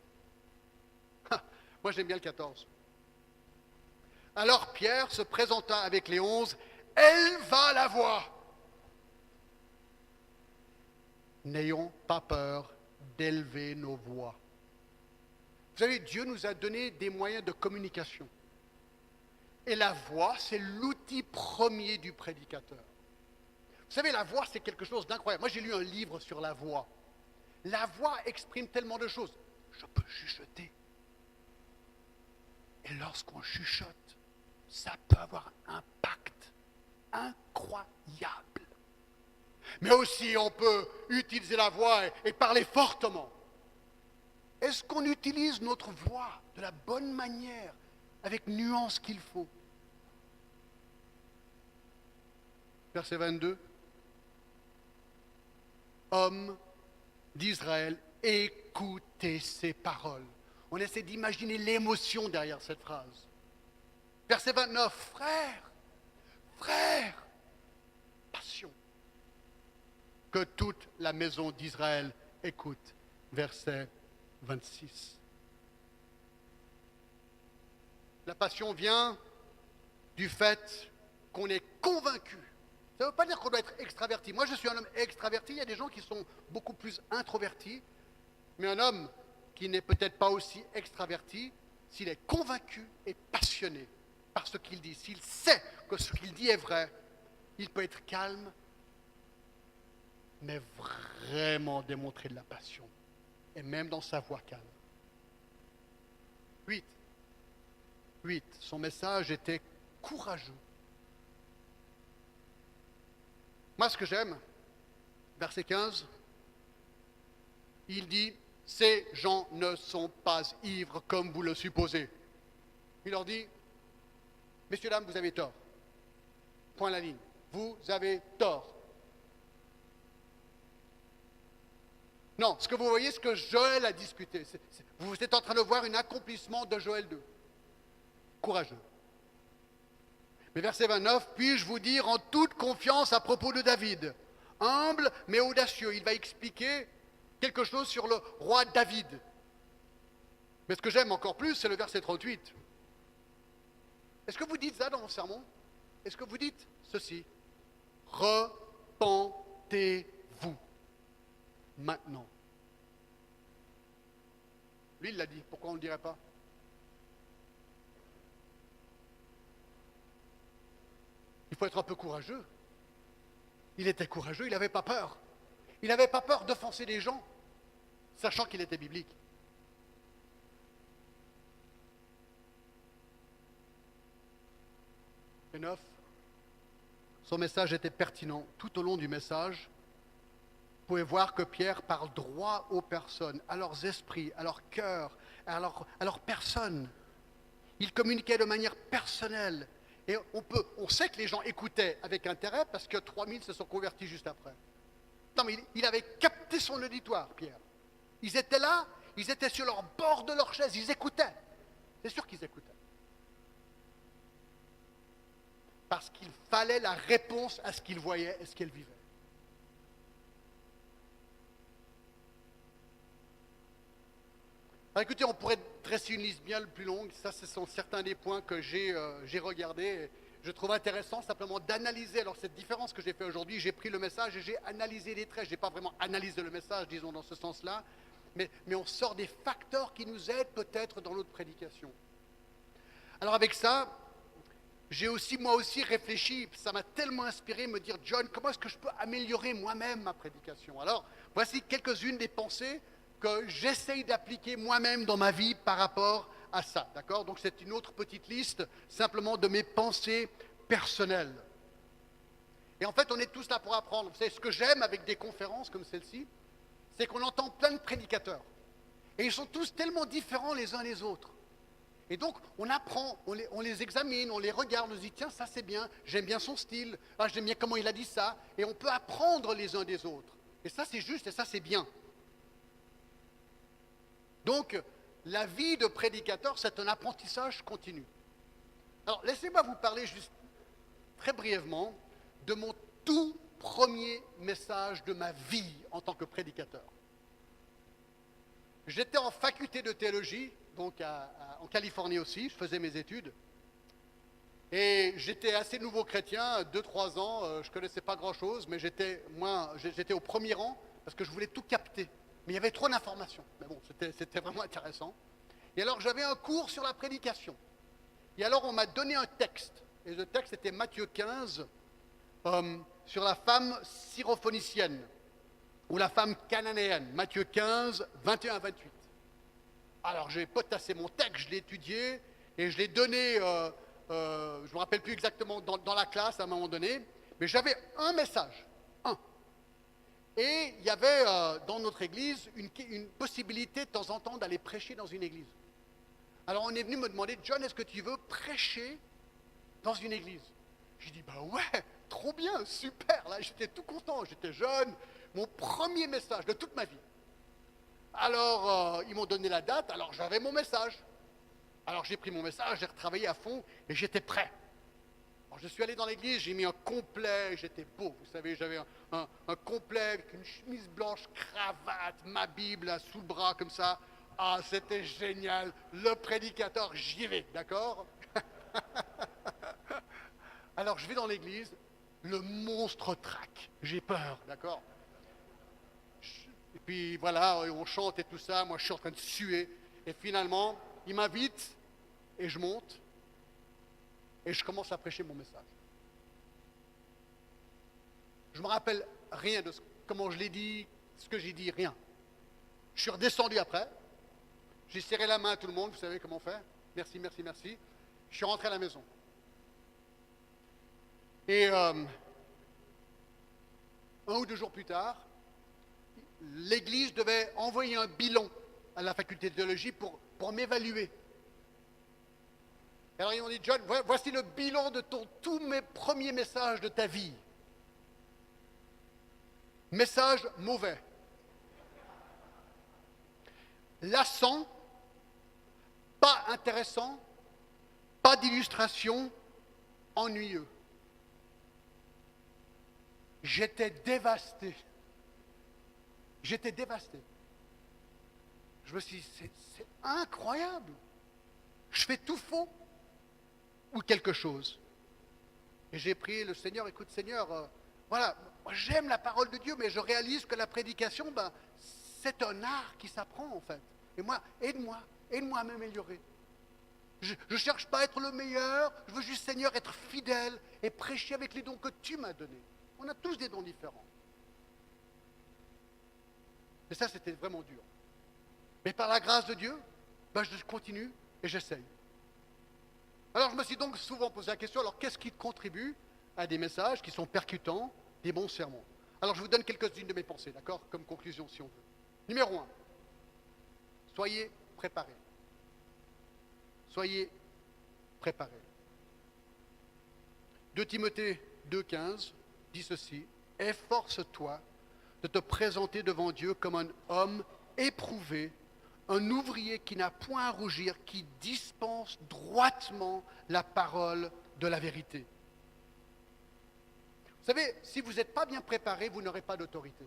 Speaker 2: Moi, j'aime bien le 14. Alors Pierre se présenta avec les 11. Éleva la voix. N'ayons pas peur d'élever nos voix. Vous savez, Dieu nous a donné des moyens de communication. Et la voix, c'est l'outil premier du prédicateur. Vous savez, la voix, c'est quelque chose d'incroyable. Moi, j'ai lu un livre sur la voix. La voix exprime tellement de choses. Je peux chuchoter. Et lorsqu'on chuchote, ça peut avoir un impact incroyable. Mais aussi, on peut utiliser la voix et parler fortement. Est-ce qu'on utilise notre voix de la bonne manière, avec nuance qu'il faut? Verset 22. Hommes d'Israël, écoutez ces paroles. On essaie d'imaginer l'émotion derrière cette phrase. Verset 29. Frères, passion. Que toute la maison d'Israël écoute. Verset 26. La passion vient du fait qu'on est convaincu. Ça ne veut pas dire qu'on doit être extraverti. Moi, je suis un homme extraverti. Il y a des gens qui sont beaucoup plus introvertis. Mais un homme qui n'est peut-être pas aussi extraverti, s'il est convaincu et passionné par ce qu'il dit, s'il sait que ce qu'il dit est vrai, il peut être calme, mais vraiment démontrer de la passion. Et même dans sa voix calme. 8. Son message était courageux. Moi, ce que j'aime, verset 15, il dit, ces gens ne sont pas ivres comme vous le supposez. Il leur dit, messieurs, dames, vous avez tort. Point à la ligne. Vous avez tort. Non, ce que vous voyez, ce que Joël a discuté, vous êtes en train de voir un accomplissement de Joël 2. Courageux. Mais verset 29, puis-je vous dire en toute confiance à propos de David, humble mais audacieux. Il va expliquer quelque chose sur le roi David. Mais ce que j'aime encore plus, c'est le verset 38. Est-ce que vous dites ça dans mon sermon? Est-ce que vous dites ceci? Repentez-vous maintenant. Lui, il l'a dit. Pourquoi on ne le dirait pas? Il faut être un peu courageux. Il était courageux, il n'avait pas peur. Il n'avait pas peur d'offenser les gens, sachant qu'il était biblique. Et 9, son message était pertinent. Tout au long du message, vous pouvez voir que Pierre parle droit aux personnes, à leurs esprits, à leur cœur, à leur personne. Il communiquait de manière personnelle. Et on sait que les gens écoutaient avec intérêt parce que 3000 se sont convertis juste après. Non, mais il avait capté son auditoire, Pierre. Ils étaient là, ils étaient sur leur bord de leur chaise, ils écoutaient. C'est sûr qu'ils écoutaient. Parce qu'il fallait la réponse à ce qu'ils voyaient et ce qu'ils vivaient. Alors écoutez, on pourrait dresser une liste bien plus longue. Ça, ce sont certains des points que j'ai regardés. Je trouve intéressant simplement d'analyser. Alors cette différence que j'ai fait aujourd'hui, j'ai pris le message et j'ai analysé les traits. Je n'ai pas vraiment analysé le message, disons dans ce sens-là. mais on sort des facteurs qui nous aident peut-être dans notre prédication. Alors avec ça, j'ai aussi moi aussi réfléchi, ça m'a tellement inspiré me dire, John, comment est-ce que je peux améliorer moi-même ma prédication? Alors, voici quelques-unes des pensées que j'essaye d'appliquer moi-même dans ma vie par rapport à ça, d'accord? Donc c'est une autre petite liste simplement de mes pensées personnelles. Et en fait, on est tous là pour apprendre. Vous savez, ce que j'aime avec des conférences comme celle-ci, c'est qu'on entend plein de prédicateurs. Et ils sont tous tellement différents les uns des autres. Et donc, on apprend, on les examine, on les regarde, on se dit, tiens, ça c'est bien, j'aime bien son style, ah, j'aime bien comment il a dit ça, et on peut apprendre les uns des autres. Et ça c'est juste, et ça c'est bien. Donc, la vie de prédicateur, c'est un apprentissage continu. Alors, laissez-moi vous parler juste très brièvement de mon tout premier message de ma vie en tant que prédicateur. J'étais en faculté de théologie, donc en Californie aussi, je faisais mes études. Et j'étais assez nouveau chrétien, 2-3 ans, je ne connaissais pas grand-chose, mais j'étais au premier rang parce que je voulais tout capter. Mais il y avait trop d'informations. Mais bon, c'était vraiment intéressant. Et alors j'avais un cours sur la prédication. Et alors on m'a donné un texte. Et le texte était Matthieu 15, sur la femme syrophénicienne, ou la femme cananéenne. Matthieu 15, 21-28. Alors j'ai potassé mon texte, je l'ai étudié, et je l'ai donné, je ne me rappelle plus exactement, dans la classe à un moment donné, mais j'avais un message, un. Et il y avait dans notre église une possibilité de temps en temps d'aller prêcher dans une église. Alors on est venu me demander, John, est-ce que tu veux prêcher dans une église? J'ai dit, bah ouais, trop bien, super, là j'étais tout content, j'étais jeune, mon premier message de toute ma vie. Alors ils m'ont donné la date, alors j'avais mon message. Alors j'ai pris mon message, j'ai retravaillé à fond et j'étais prêt. Alors je suis allé dans l'église, j'ai mis un complet, j'étais beau, vous savez, j'avais un complet avec une chemise blanche, cravate, ma Bible là, sous le bras comme ça. Ah, c'était génial, le prédicateur, j'y vais, d'accord? Alors je vais dans l'église, le monstre traque, j'ai peur, d'accord? Et puis voilà, on chante et tout ça, moi je suis en train de suer. Et finalement, il m'invite et je monte et je commence à prêcher mon message. Je ne me rappelle rien de comment je l'ai dit, ce que j'ai dit, rien. Je suis redescendu après, j'ai serré la main à tout le monde, vous savez comment on fait? Merci, merci, merci. Je suis rentré à la maison. Et 1 ou 2 jours plus tard, l'Église devait envoyer un bilan à la faculté de théologie pour m'évaluer. Alors ils m'ont dit, John, voici le bilan de tous mes premiers messages de ta vie. Message mauvais. Lassant, pas intéressant, pas d'illustration, ennuyeux. J'étais dévasté. J'étais dévasté. Je me suis dit, c'est incroyable. Je fais tout faux ou quelque chose. Et j'ai prié le Seigneur, écoute Seigneur, voilà, moi j'aime la parole de Dieu, mais je réalise que la prédication, c'est un art qui s'apprend en fait. Et moi, aide-moi à m'améliorer. Je ne cherche pas à être le meilleur, je veux juste Seigneur être fidèle et prêcher avec les dons que tu m'as donnés. On a tous des dons différents. Et ça, c'était vraiment dur. Mais par la grâce de Dieu, je continue et j'essaye. Alors, je me suis donc souvent posé la question, alors qu'est-ce qui contribue à des messages qui sont percutants, des bons sermons? Alors, je vous donne quelques-unes de mes pensées, d'accord? Comme conclusion, si on veut. Numéro 1, soyez préparés. Soyez préparés. 2 Timothée 2,15 dit ceci, « Efforce-toi de te présenter devant Dieu comme un homme éprouvé, un ouvrier qui n'a point à rougir, qui dispense droitement la parole de la vérité. » Vous savez, si vous n'êtes pas bien préparé, vous n'aurez pas d'autorité.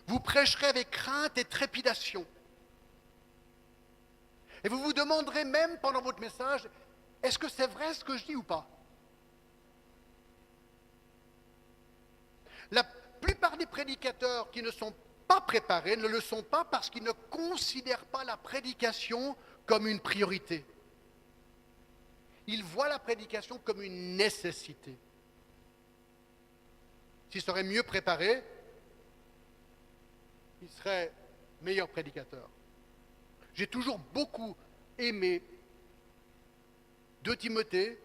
Speaker 2: Vous prêcherez avec crainte et trépidation. Et vous vous demanderez même pendant votre message, est-ce que c'est vrai ce que je dis ou pas? La plupart des prédicateurs qui ne sont pas préparés ne le sont pas parce qu'ils ne considèrent pas la prédication comme une priorité. Ils voient la prédication comme une nécessité. S'ils seraient mieux préparés, ils seraient meilleurs prédicateurs. J'ai toujours beaucoup aimé 1 Timothée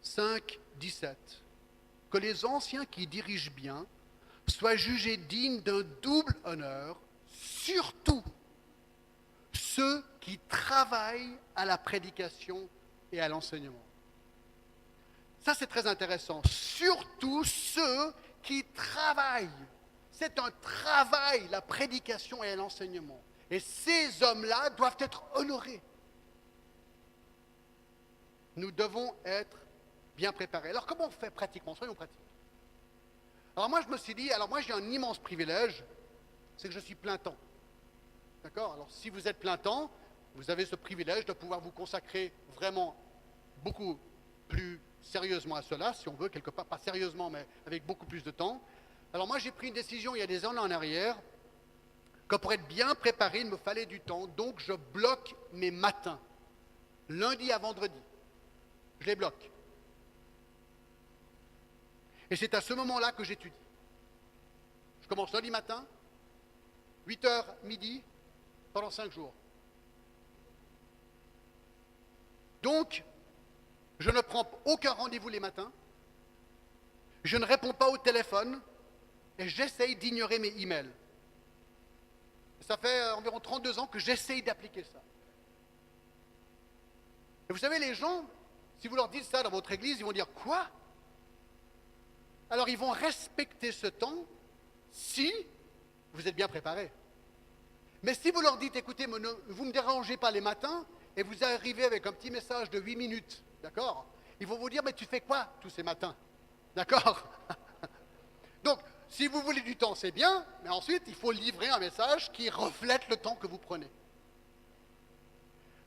Speaker 2: 5, 17. Que les anciens qui dirigent bien soient jugés dignes d'un double honneur, surtout ceux qui travaillent à la prédication et à l'enseignement. Ça, c'est très intéressant. Surtout ceux qui travaillent. C'est un travail, la prédication et l'enseignement. Et ces hommes-là doivent être honorés. Nous devons être bien préparés. Alors, comment on fait pratiquement? Soyons pratiques. Alors, moi, je me suis dit, moi, j'ai un immense privilège, c'est que je suis plein temps. D'accord? Alors, si vous êtes plein temps, vous avez ce privilège de pouvoir vous consacrer vraiment beaucoup plus sérieusement à cela, si on veut, quelque part, pas sérieusement, mais avec beaucoup plus de temps. Alors, moi, j'ai pris une décision il y a des années en arrière, que pour être bien préparé, il me fallait du temps, donc je bloque mes matins, lundi à vendredi. Je les bloque. Et c'est à ce moment-là que j'étudie. Je commence lundi matin, 8h midi, pendant 5 jours. Donc, je ne prends aucun rendez-vous les matins, je ne réponds pas au téléphone, et j'essaye d'ignorer mes emails. Ça fait environ 32 ans que j'essaye d'appliquer ça. Et vous savez, les gens, si vous leur dites ça dans votre église, ils vont dire « Quoi ?» Alors, ils vont respecter ce temps si vous êtes bien préparé. Mais si vous leur dites « Écoutez, vous ne me dérangez pas les matins » et vous arrivez avec un petit message de 8 minutes, d'accord? Ils vont vous dire « Mais tu fais quoi tous ces matins ?» D'accord? Donc, si vous voulez du temps, c'est bien, mais ensuite, il faut livrer un message qui reflète le temps que vous prenez.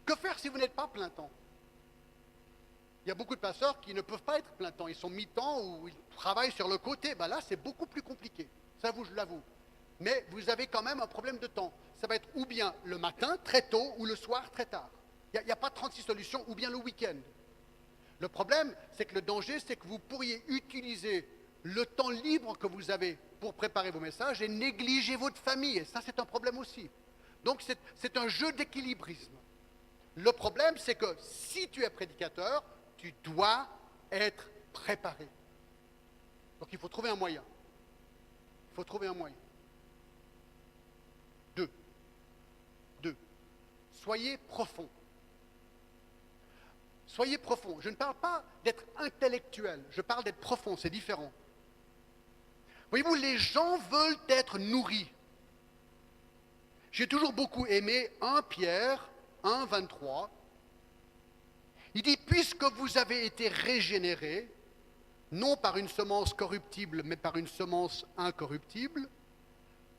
Speaker 2: Que faire si vous n'êtes pas plein temps? Il y a beaucoup de pasteurs qui ne peuvent pas être plein temps. Ils sont mi-temps ou ils travaillent sur le côté. Ben là, c'est beaucoup plus compliqué. Ça, je l'avoue. Mais vous avez quand même un problème de temps. Ça va être ou bien le matin, très tôt, ou le soir, très tard. Il n'y a pas 36 solutions, ou bien le week-end. Le problème, c'est que le danger, c'est que vous pourriez utiliser le temps libre que vous avez pour préparer vos messages et négliger votre famille. Et ça, c'est un problème aussi. Donc, c'est un jeu d'équilibrisme. Le problème, c'est que si tu es prédicateur, tu dois être préparé. Donc, il faut trouver un moyen. Il faut trouver un moyen. Deux. Soyez profond. Soyez profond. Je ne parle pas d'être intellectuel, je parle d'être profond, c'est différent. Voyez-vous, les gens veulent être nourris. J'ai toujours beaucoup aimé 1 Pierre 1, 23. Il dit, puisque vous avez été régénérés, non par une semence corruptible, mais par une semence incorruptible,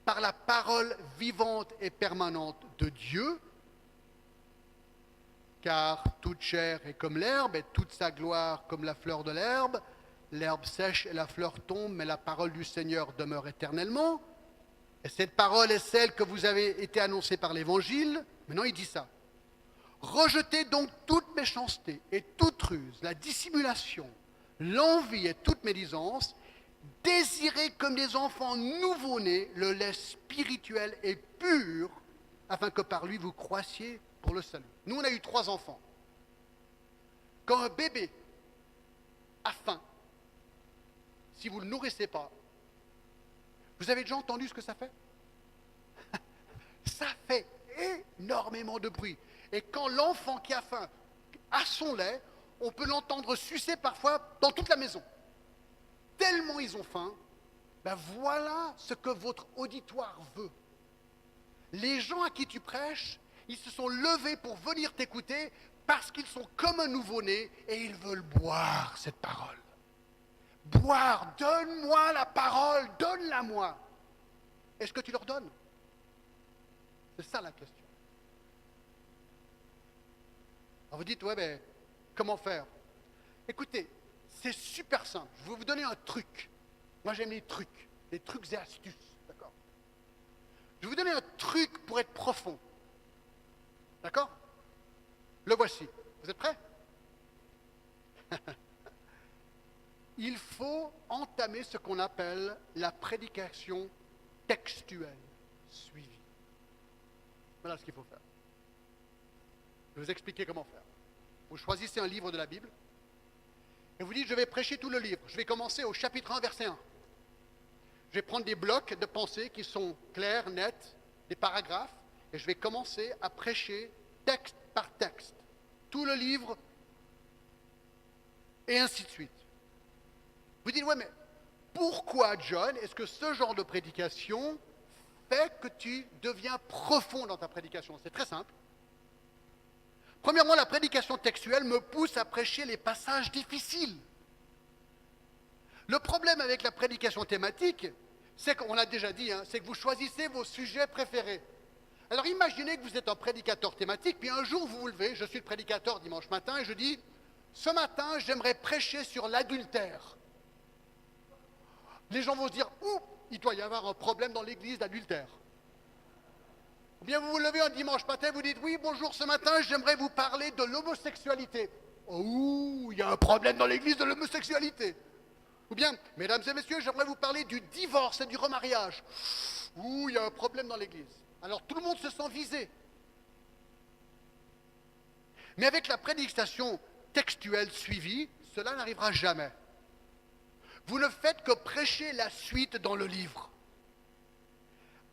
Speaker 2: par la parole vivante et permanente de Dieu, car toute chair est comme l'herbe et toute sa gloire comme la fleur de l'herbe. L'herbe sèche et la fleur tombe, mais la parole du Seigneur demeure éternellement. Et cette parole est celle que vous avez été annoncée par l'Évangile. Maintenant, il dit ça. Rejetez donc toute méchanceté et toute ruse, la dissimulation, l'envie et toute médisance. Désirez comme des enfants nouveau-nés le lait spirituel et pur, afin que par lui vous croissiez pour le salut. Nous, on a eu 3 enfants. Quand un bébé a faim, si vous ne le nourrissez pas, vous avez déjà entendu ce que ça fait? Ça fait énormément de bruit. Et quand l'enfant qui a faim a son lait, on peut l'entendre sucer parfois dans toute la maison. Tellement ils ont faim, ben voilà ce que votre auditoire veut. Les gens à qui tu prêches, ils se sont levés pour venir t'écouter parce qu'ils sont comme un nouveau-né et ils veulent boire cette parole. Boire, donne-moi la parole, donne-la-moi. Est-ce que tu leur donnes? C'est ça la question. Alors vous dites, ouais, mais comment faire? Écoutez, c'est super simple. Je vais vous donner un truc. Moi, j'aime les trucs et astuces, d'accord? Je vais vous donner un truc pour être profond, d'accord? Le voici. Vous êtes prêts? Il faut entamer ce qu'on appelle la prédication textuelle suivie. Voilà ce qu'il faut faire. Je vais vous expliquer comment faire. Vous choisissez un livre de la Bible et vous dites, je vais prêcher tout le livre. Je vais commencer au chapitre 1, verset 1. Je vais prendre des blocs de pensée qui sont clairs, nets, des paragraphes, et je vais commencer à prêcher texte par texte. Tout le livre, et ainsi de suite. Vous dites, ouais, mais pourquoi, John, est-ce que ce genre de prédication fait que tu deviens profond dans ta prédication? C'est très simple. Premièrement, la prédication textuelle me pousse à prêcher les passages difficiles. Le problème avec la prédication thématique, c'est qu'on l'a déjà dit, c'est que vous choisissez vos sujets préférés. Alors imaginez que vous êtes un prédicateur thématique, puis un jour vous vous levez, je suis le prédicateur dimanche matin, et je dis, ce matin j'aimerais prêcher sur l'adultère. Les gens vont se dire, ouh, il doit y avoir un problème dans l'église d'adultère. Ou bien vous vous levez un dimanche matin, vous dites, oui, bonjour, ce matin j'aimerais vous parler de l'homosexualité. Oh, il y a un problème dans l'église de l'homosexualité. Ou bien, mesdames et messieurs, j'aimerais vous parler du divorce et du remariage. Ouh, il y a un problème dans l'église. Alors tout le monde se sent visé. Mais avec la prédication textuelle suivie, cela n'arrivera jamais. Vous ne faites que prêcher la suite dans le livre.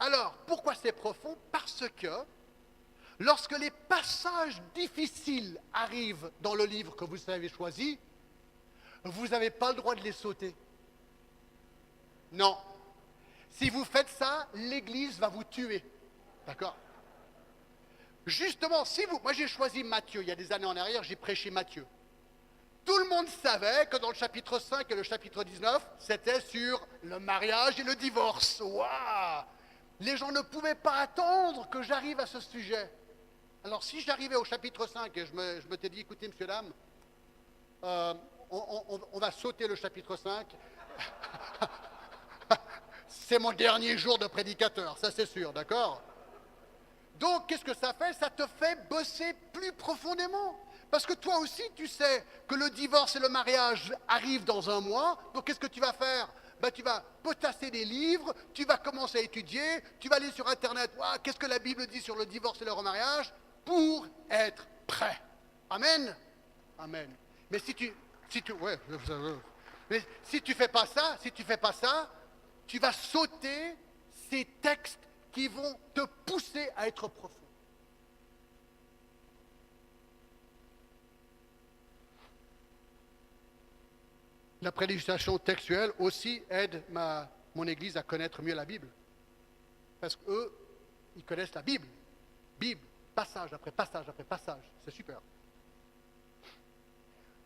Speaker 2: Alors, pourquoi c'est profond? Parce que lorsque les passages difficiles arrivent dans le livre que vous avez choisi, vous n'avez pas le droit de les sauter. Non. Si vous faites ça, l'Église va vous tuer. D'accord? Justement, moi j'ai choisi Matthieu, il y a des années en arrière, j'ai prêché Matthieu. Tout le monde savait que dans le chapitre 5 et le chapitre 19, c'était sur le mariage et le divorce. Waouh! Les gens ne pouvaient pas attendre que j'arrive à ce sujet. Alors si j'arrivais au chapitre 5 et je me t'ai dit, écoutez, monsieur, dame, on va sauter le chapitre 5. C'est mon dernier jour de prédicateur, ça c'est sûr, d'accord? Donc, qu'est-ce que ça fait? Ça te fait bosser plus profondément. Parce que toi aussi, tu sais que le divorce et le mariage arrivent dans un mois. Donc, qu'est-ce que tu vas faire? Tu vas potasser des livres, tu vas commencer à étudier, tu vas aller sur Internet. Qu'est-ce que la Bible dit sur le divorce et le remariage? Pour être prêt. Amen? Amen. Mais si tu fais pas ça, tu vas sauter ces textes qui vont te pousser à être profond. La prédication textuelle aussi aide mon Église à connaître mieux la Bible. Parce qu'eux, ils connaissent la Bible. Bible, passage après passage après passage. C'est super.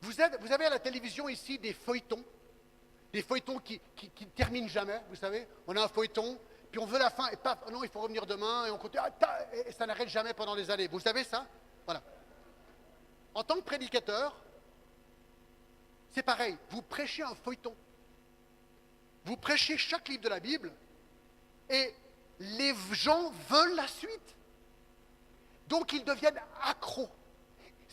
Speaker 2: Vous avez à la télévision ici des feuilletons qui ne terminent jamais, vous savez. On a un feuilleton, puis on veut la fin, et paf, non, il faut revenir demain, et on continue, et ça n'arrête jamais pendant des années. Vous savez ça? Voilà. En tant que prédicateur, c'est pareil, vous prêchez un feuilleton. Vous prêchez chaque livre de la Bible, et les gens veulent la suite. Donc ils deviennent accros.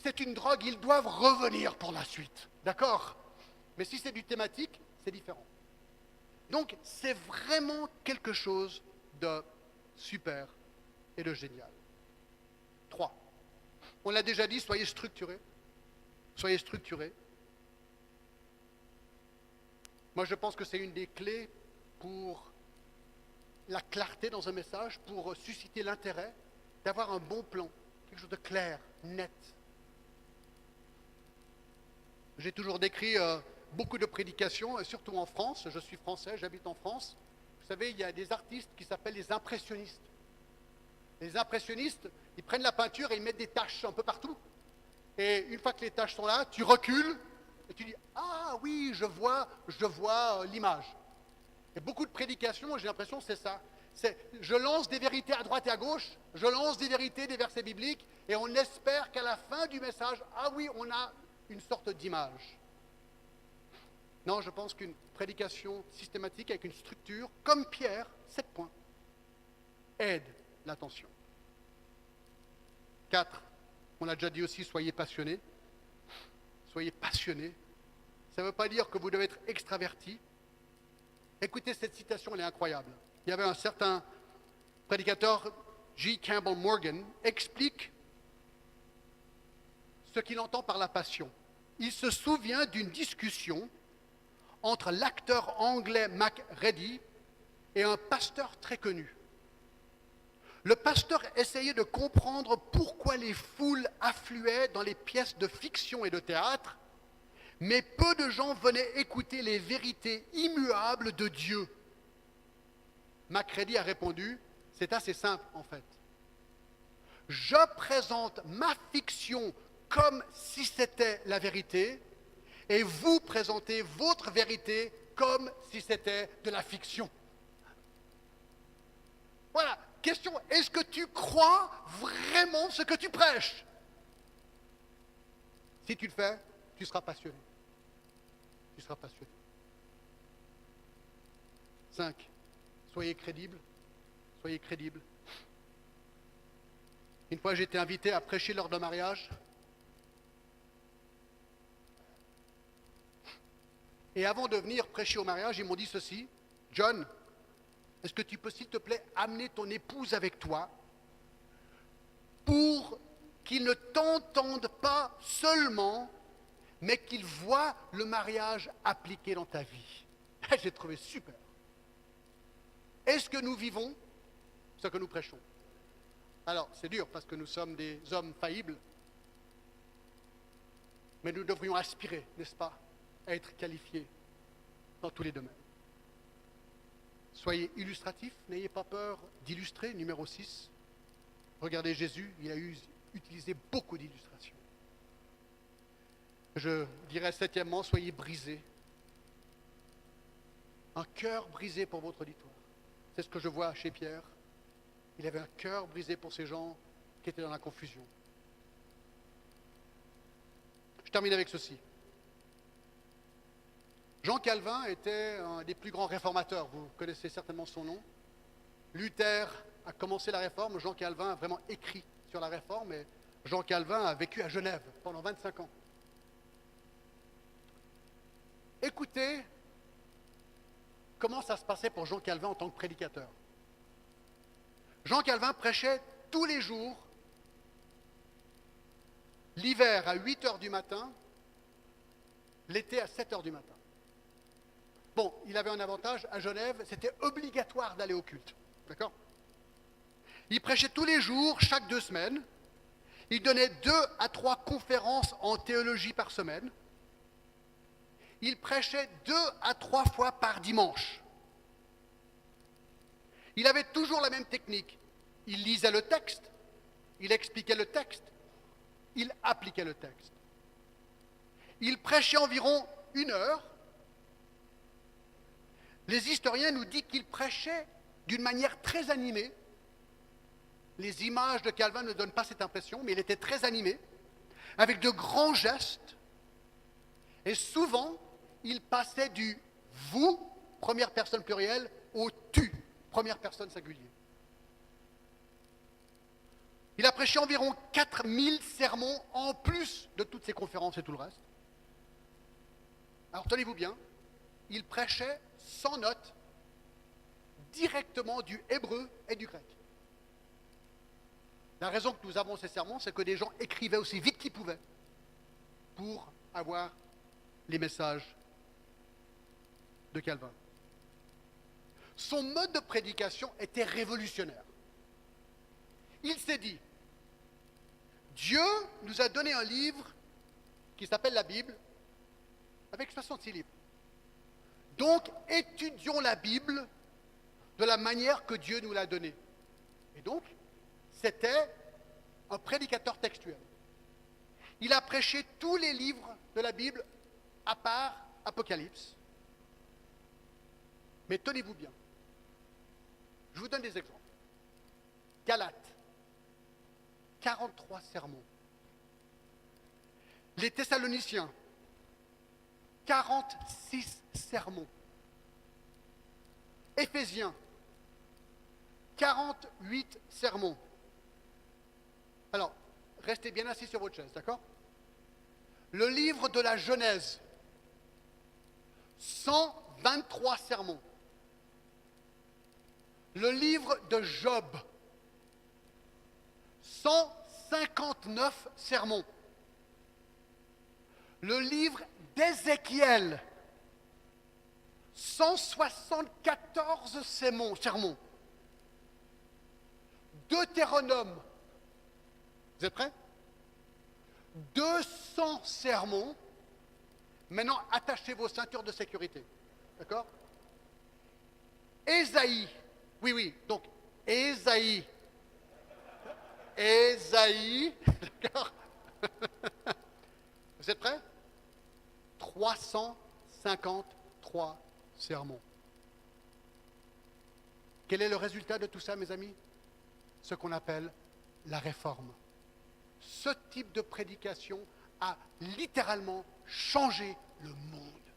Speaker 2: C'est une drogue, ils doivent revenir pour la suite. D'accord? Mais si c'est du thématique, c'est différent. Donc, c'est vraiment quelque chose de super et de génial. 3. On l'a déjà dit, soyez structurés. Soyez structurés. Moi, je pense que c'est une des clés pour la clarté dans un message, pour susciter l'intérêt, d'avoir un bon plan, quelque chose de clair, net. J'ai toujours décrit beaucoup de prédications, surtout en France. Je suis français, j'habite en France. Vous savez, il y a des artistes qui s'appellent les impressionnistes. Les impressionnistes, ils prennent la peinture et ils mettent des taches un peu partout. Et une fois que les taches sont là, tu recules et tu dis « Ah oui, je vois l'image ». Et beaucoup de prédications, j'ai l'impression que c'est ça. Je lance des vérités à droite et à gauche, je lance des vérités, des versets bibliques, et on espère qu'à la fin du message, ah oui, on a une sorte d'image. Non, je pense qu'une prédication systématique avec une structure, comme Pierre, 7 points, aide l'attention. 4, on l'a déjà dit aussi, soyez passionnés. Soyez passionnés. Ça ne veut pas dire que vous devez être extraverti. Écoutez, cette citation, elle est incroyable. Il y avait un certain prédicateur, G. Campbell Morgan, explique ce qu'il entend par la passion. Il se souvient d'une discussion entre l'acteur anglais Mac Reddy et un pasteur très connu. Le pasteur essayait de comprendre pourquoi les foules affluaient dans les pièces de fiction et de théâtre, mais peu de gens venaient écouter les vérités immuables de Dieu. Macready a répondu, c'est assez simple en fait. Je présente ma fiction comme si c'était la vérité, et vous présentez votre vérité comme si c'était de la fiction. Voilà. Question, est-ce que tu crois vraiment ce que tu prêches? Si tu le fais, tu seras passionné. Tu seras passionné. 5. Soyez crédibles. Soyez crédibles. Une fois, j'ai été invité à prêcher lors d'un mariage. Et avant de venir prêcher au mariage, ils m'ont dit ceci. John, est-ce que tu peux, s'il te plaît, amener ton épouse avec toi pour qu'il ne t'entende pas seulement, mais qu'il voit le mariage appliqué dans ta vie. J'ai trouvé super. Est-ce que nous vivons ce que nous prêchons? Alors, c'est dur parce que nous sommes des hommes faillibles, mais nous devrions aspirer, n'est-ce pas, à être qualifiés dans tous les domaines. Soyez illustratifs, n'ayez pas peur d'illustrer. Numéro 6, regardez Jésus, il a utilisé beaucoup d'illustrations. Je dirais septièmement, soyez brisés. Un cœur brisé pour votre auditoire. C'est ce que je vois chez Pierre. Il avait un cœur brisé pour ces gens qui étaient dans la confusion. Je termine avec ceci. Jean Calvin était un des plus grands réformateurs, vous connaissez certainement son nom. Luther a commencé la réforme, Jean Calvin a vraiment écrit sur la réforme, et Jean Calvin a vécu à Genève pendant 25 ans. Écoutez comment ça se passait pour Jean Calvin en tant que prédicateur. Jean Calvin prêchait tous les jours, l'hiver à 8 heures du matin, l'été à 7 heures du matin. Bon, il avait un avantage, à Genève, c'était obligatoire d'aller au culte. D'accord? Il prêchait tous les jours, chaque 2 semaines. Il donnait 2 à 3 conférences en théologie par semaine. Il prêchait 2 à 3 fois par dimanche. Il avait toujours la même technique. Il lisait le texte, il expliquait le texte, il appliquait le texte. Il prêchait environ 1 heure. Les historiens nous disent qu'il prêchait d'une manière très animée. Les images de Calvin ne donnent pas cette impression, mais il était très animé, avec de grands gestes. Et souvent, il passait du « vous », première personne plurielle, au « tu », première personne singulier. Il a prêché environ 4000 sermons, en plus de toutes ses conférences et tout le reste. Alors tenez-vous bien, il prêchait sans notes, directement du hébreu et du grec. La raison que nous avons ces sermons, c'est que des gens écrivaient aussi vite qu'ils pouvaient pour avoir les messages de Calvin. Son mode de prédication était révolutionnaire. Il s'est dit, Dieu nous a donné un livre qui s'appelle la Bible, avec 66 livres. Donc, étudions la Bible de la manière que Dieu nous l'a donnée. Et donc, c'était un prédicateur textuel. Il a prêché tous les livres de la Bible, à part Apocalypse. Mais tenez-vous bien. Je vous donne des exemples. Galates, 43 sermons. Les Thessaloniciens, 46 sermons. Éphésiens, 48 sermons. Alors, restez bien assis sur votre chaise, d'accord? Le livre de la Genèse, 123 sermons. Le livre de Job, 159 sermons. Le livre d'Ézéchiel, 174 sermons. Deutéronome, vous êtes prêts? 200 sermons. Maintenant, attachez vos ceintures de sécurité. D'accord? Ésaïe, oui, donc Ésaïe, d'accord? Vous êtes prêts? 353 sermons. Quel est le résultat de tout ça, mes amis? Ce qu'on appelle la réforme. Ce type de prédication a littéralement changé le monde.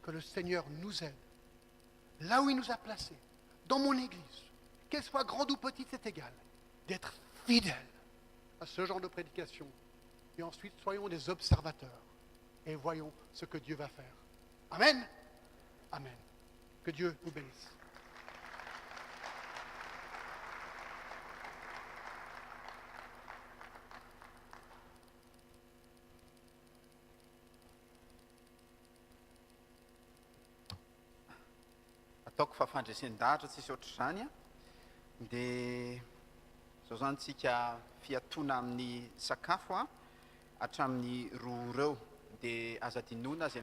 Speaker 2: Que le Seigneur nous aide, là où il nous a placés, dans mon Église, qu'elle soit grande ou petite, c'est égal, d'être fidèles à ce genre de prédication. Et ensuite, soyons des observateurs et voyons ce que Dieu va faire. Amen. Amen. Que Dieu vous bénisse.
Speaker 1: Ataoko fahandresendaatra tsisy ohatr'izany a, dia zao zany tsika fiatoana amin'ny sakafo a hatramin'ny roa ireo, dia aza dinona zay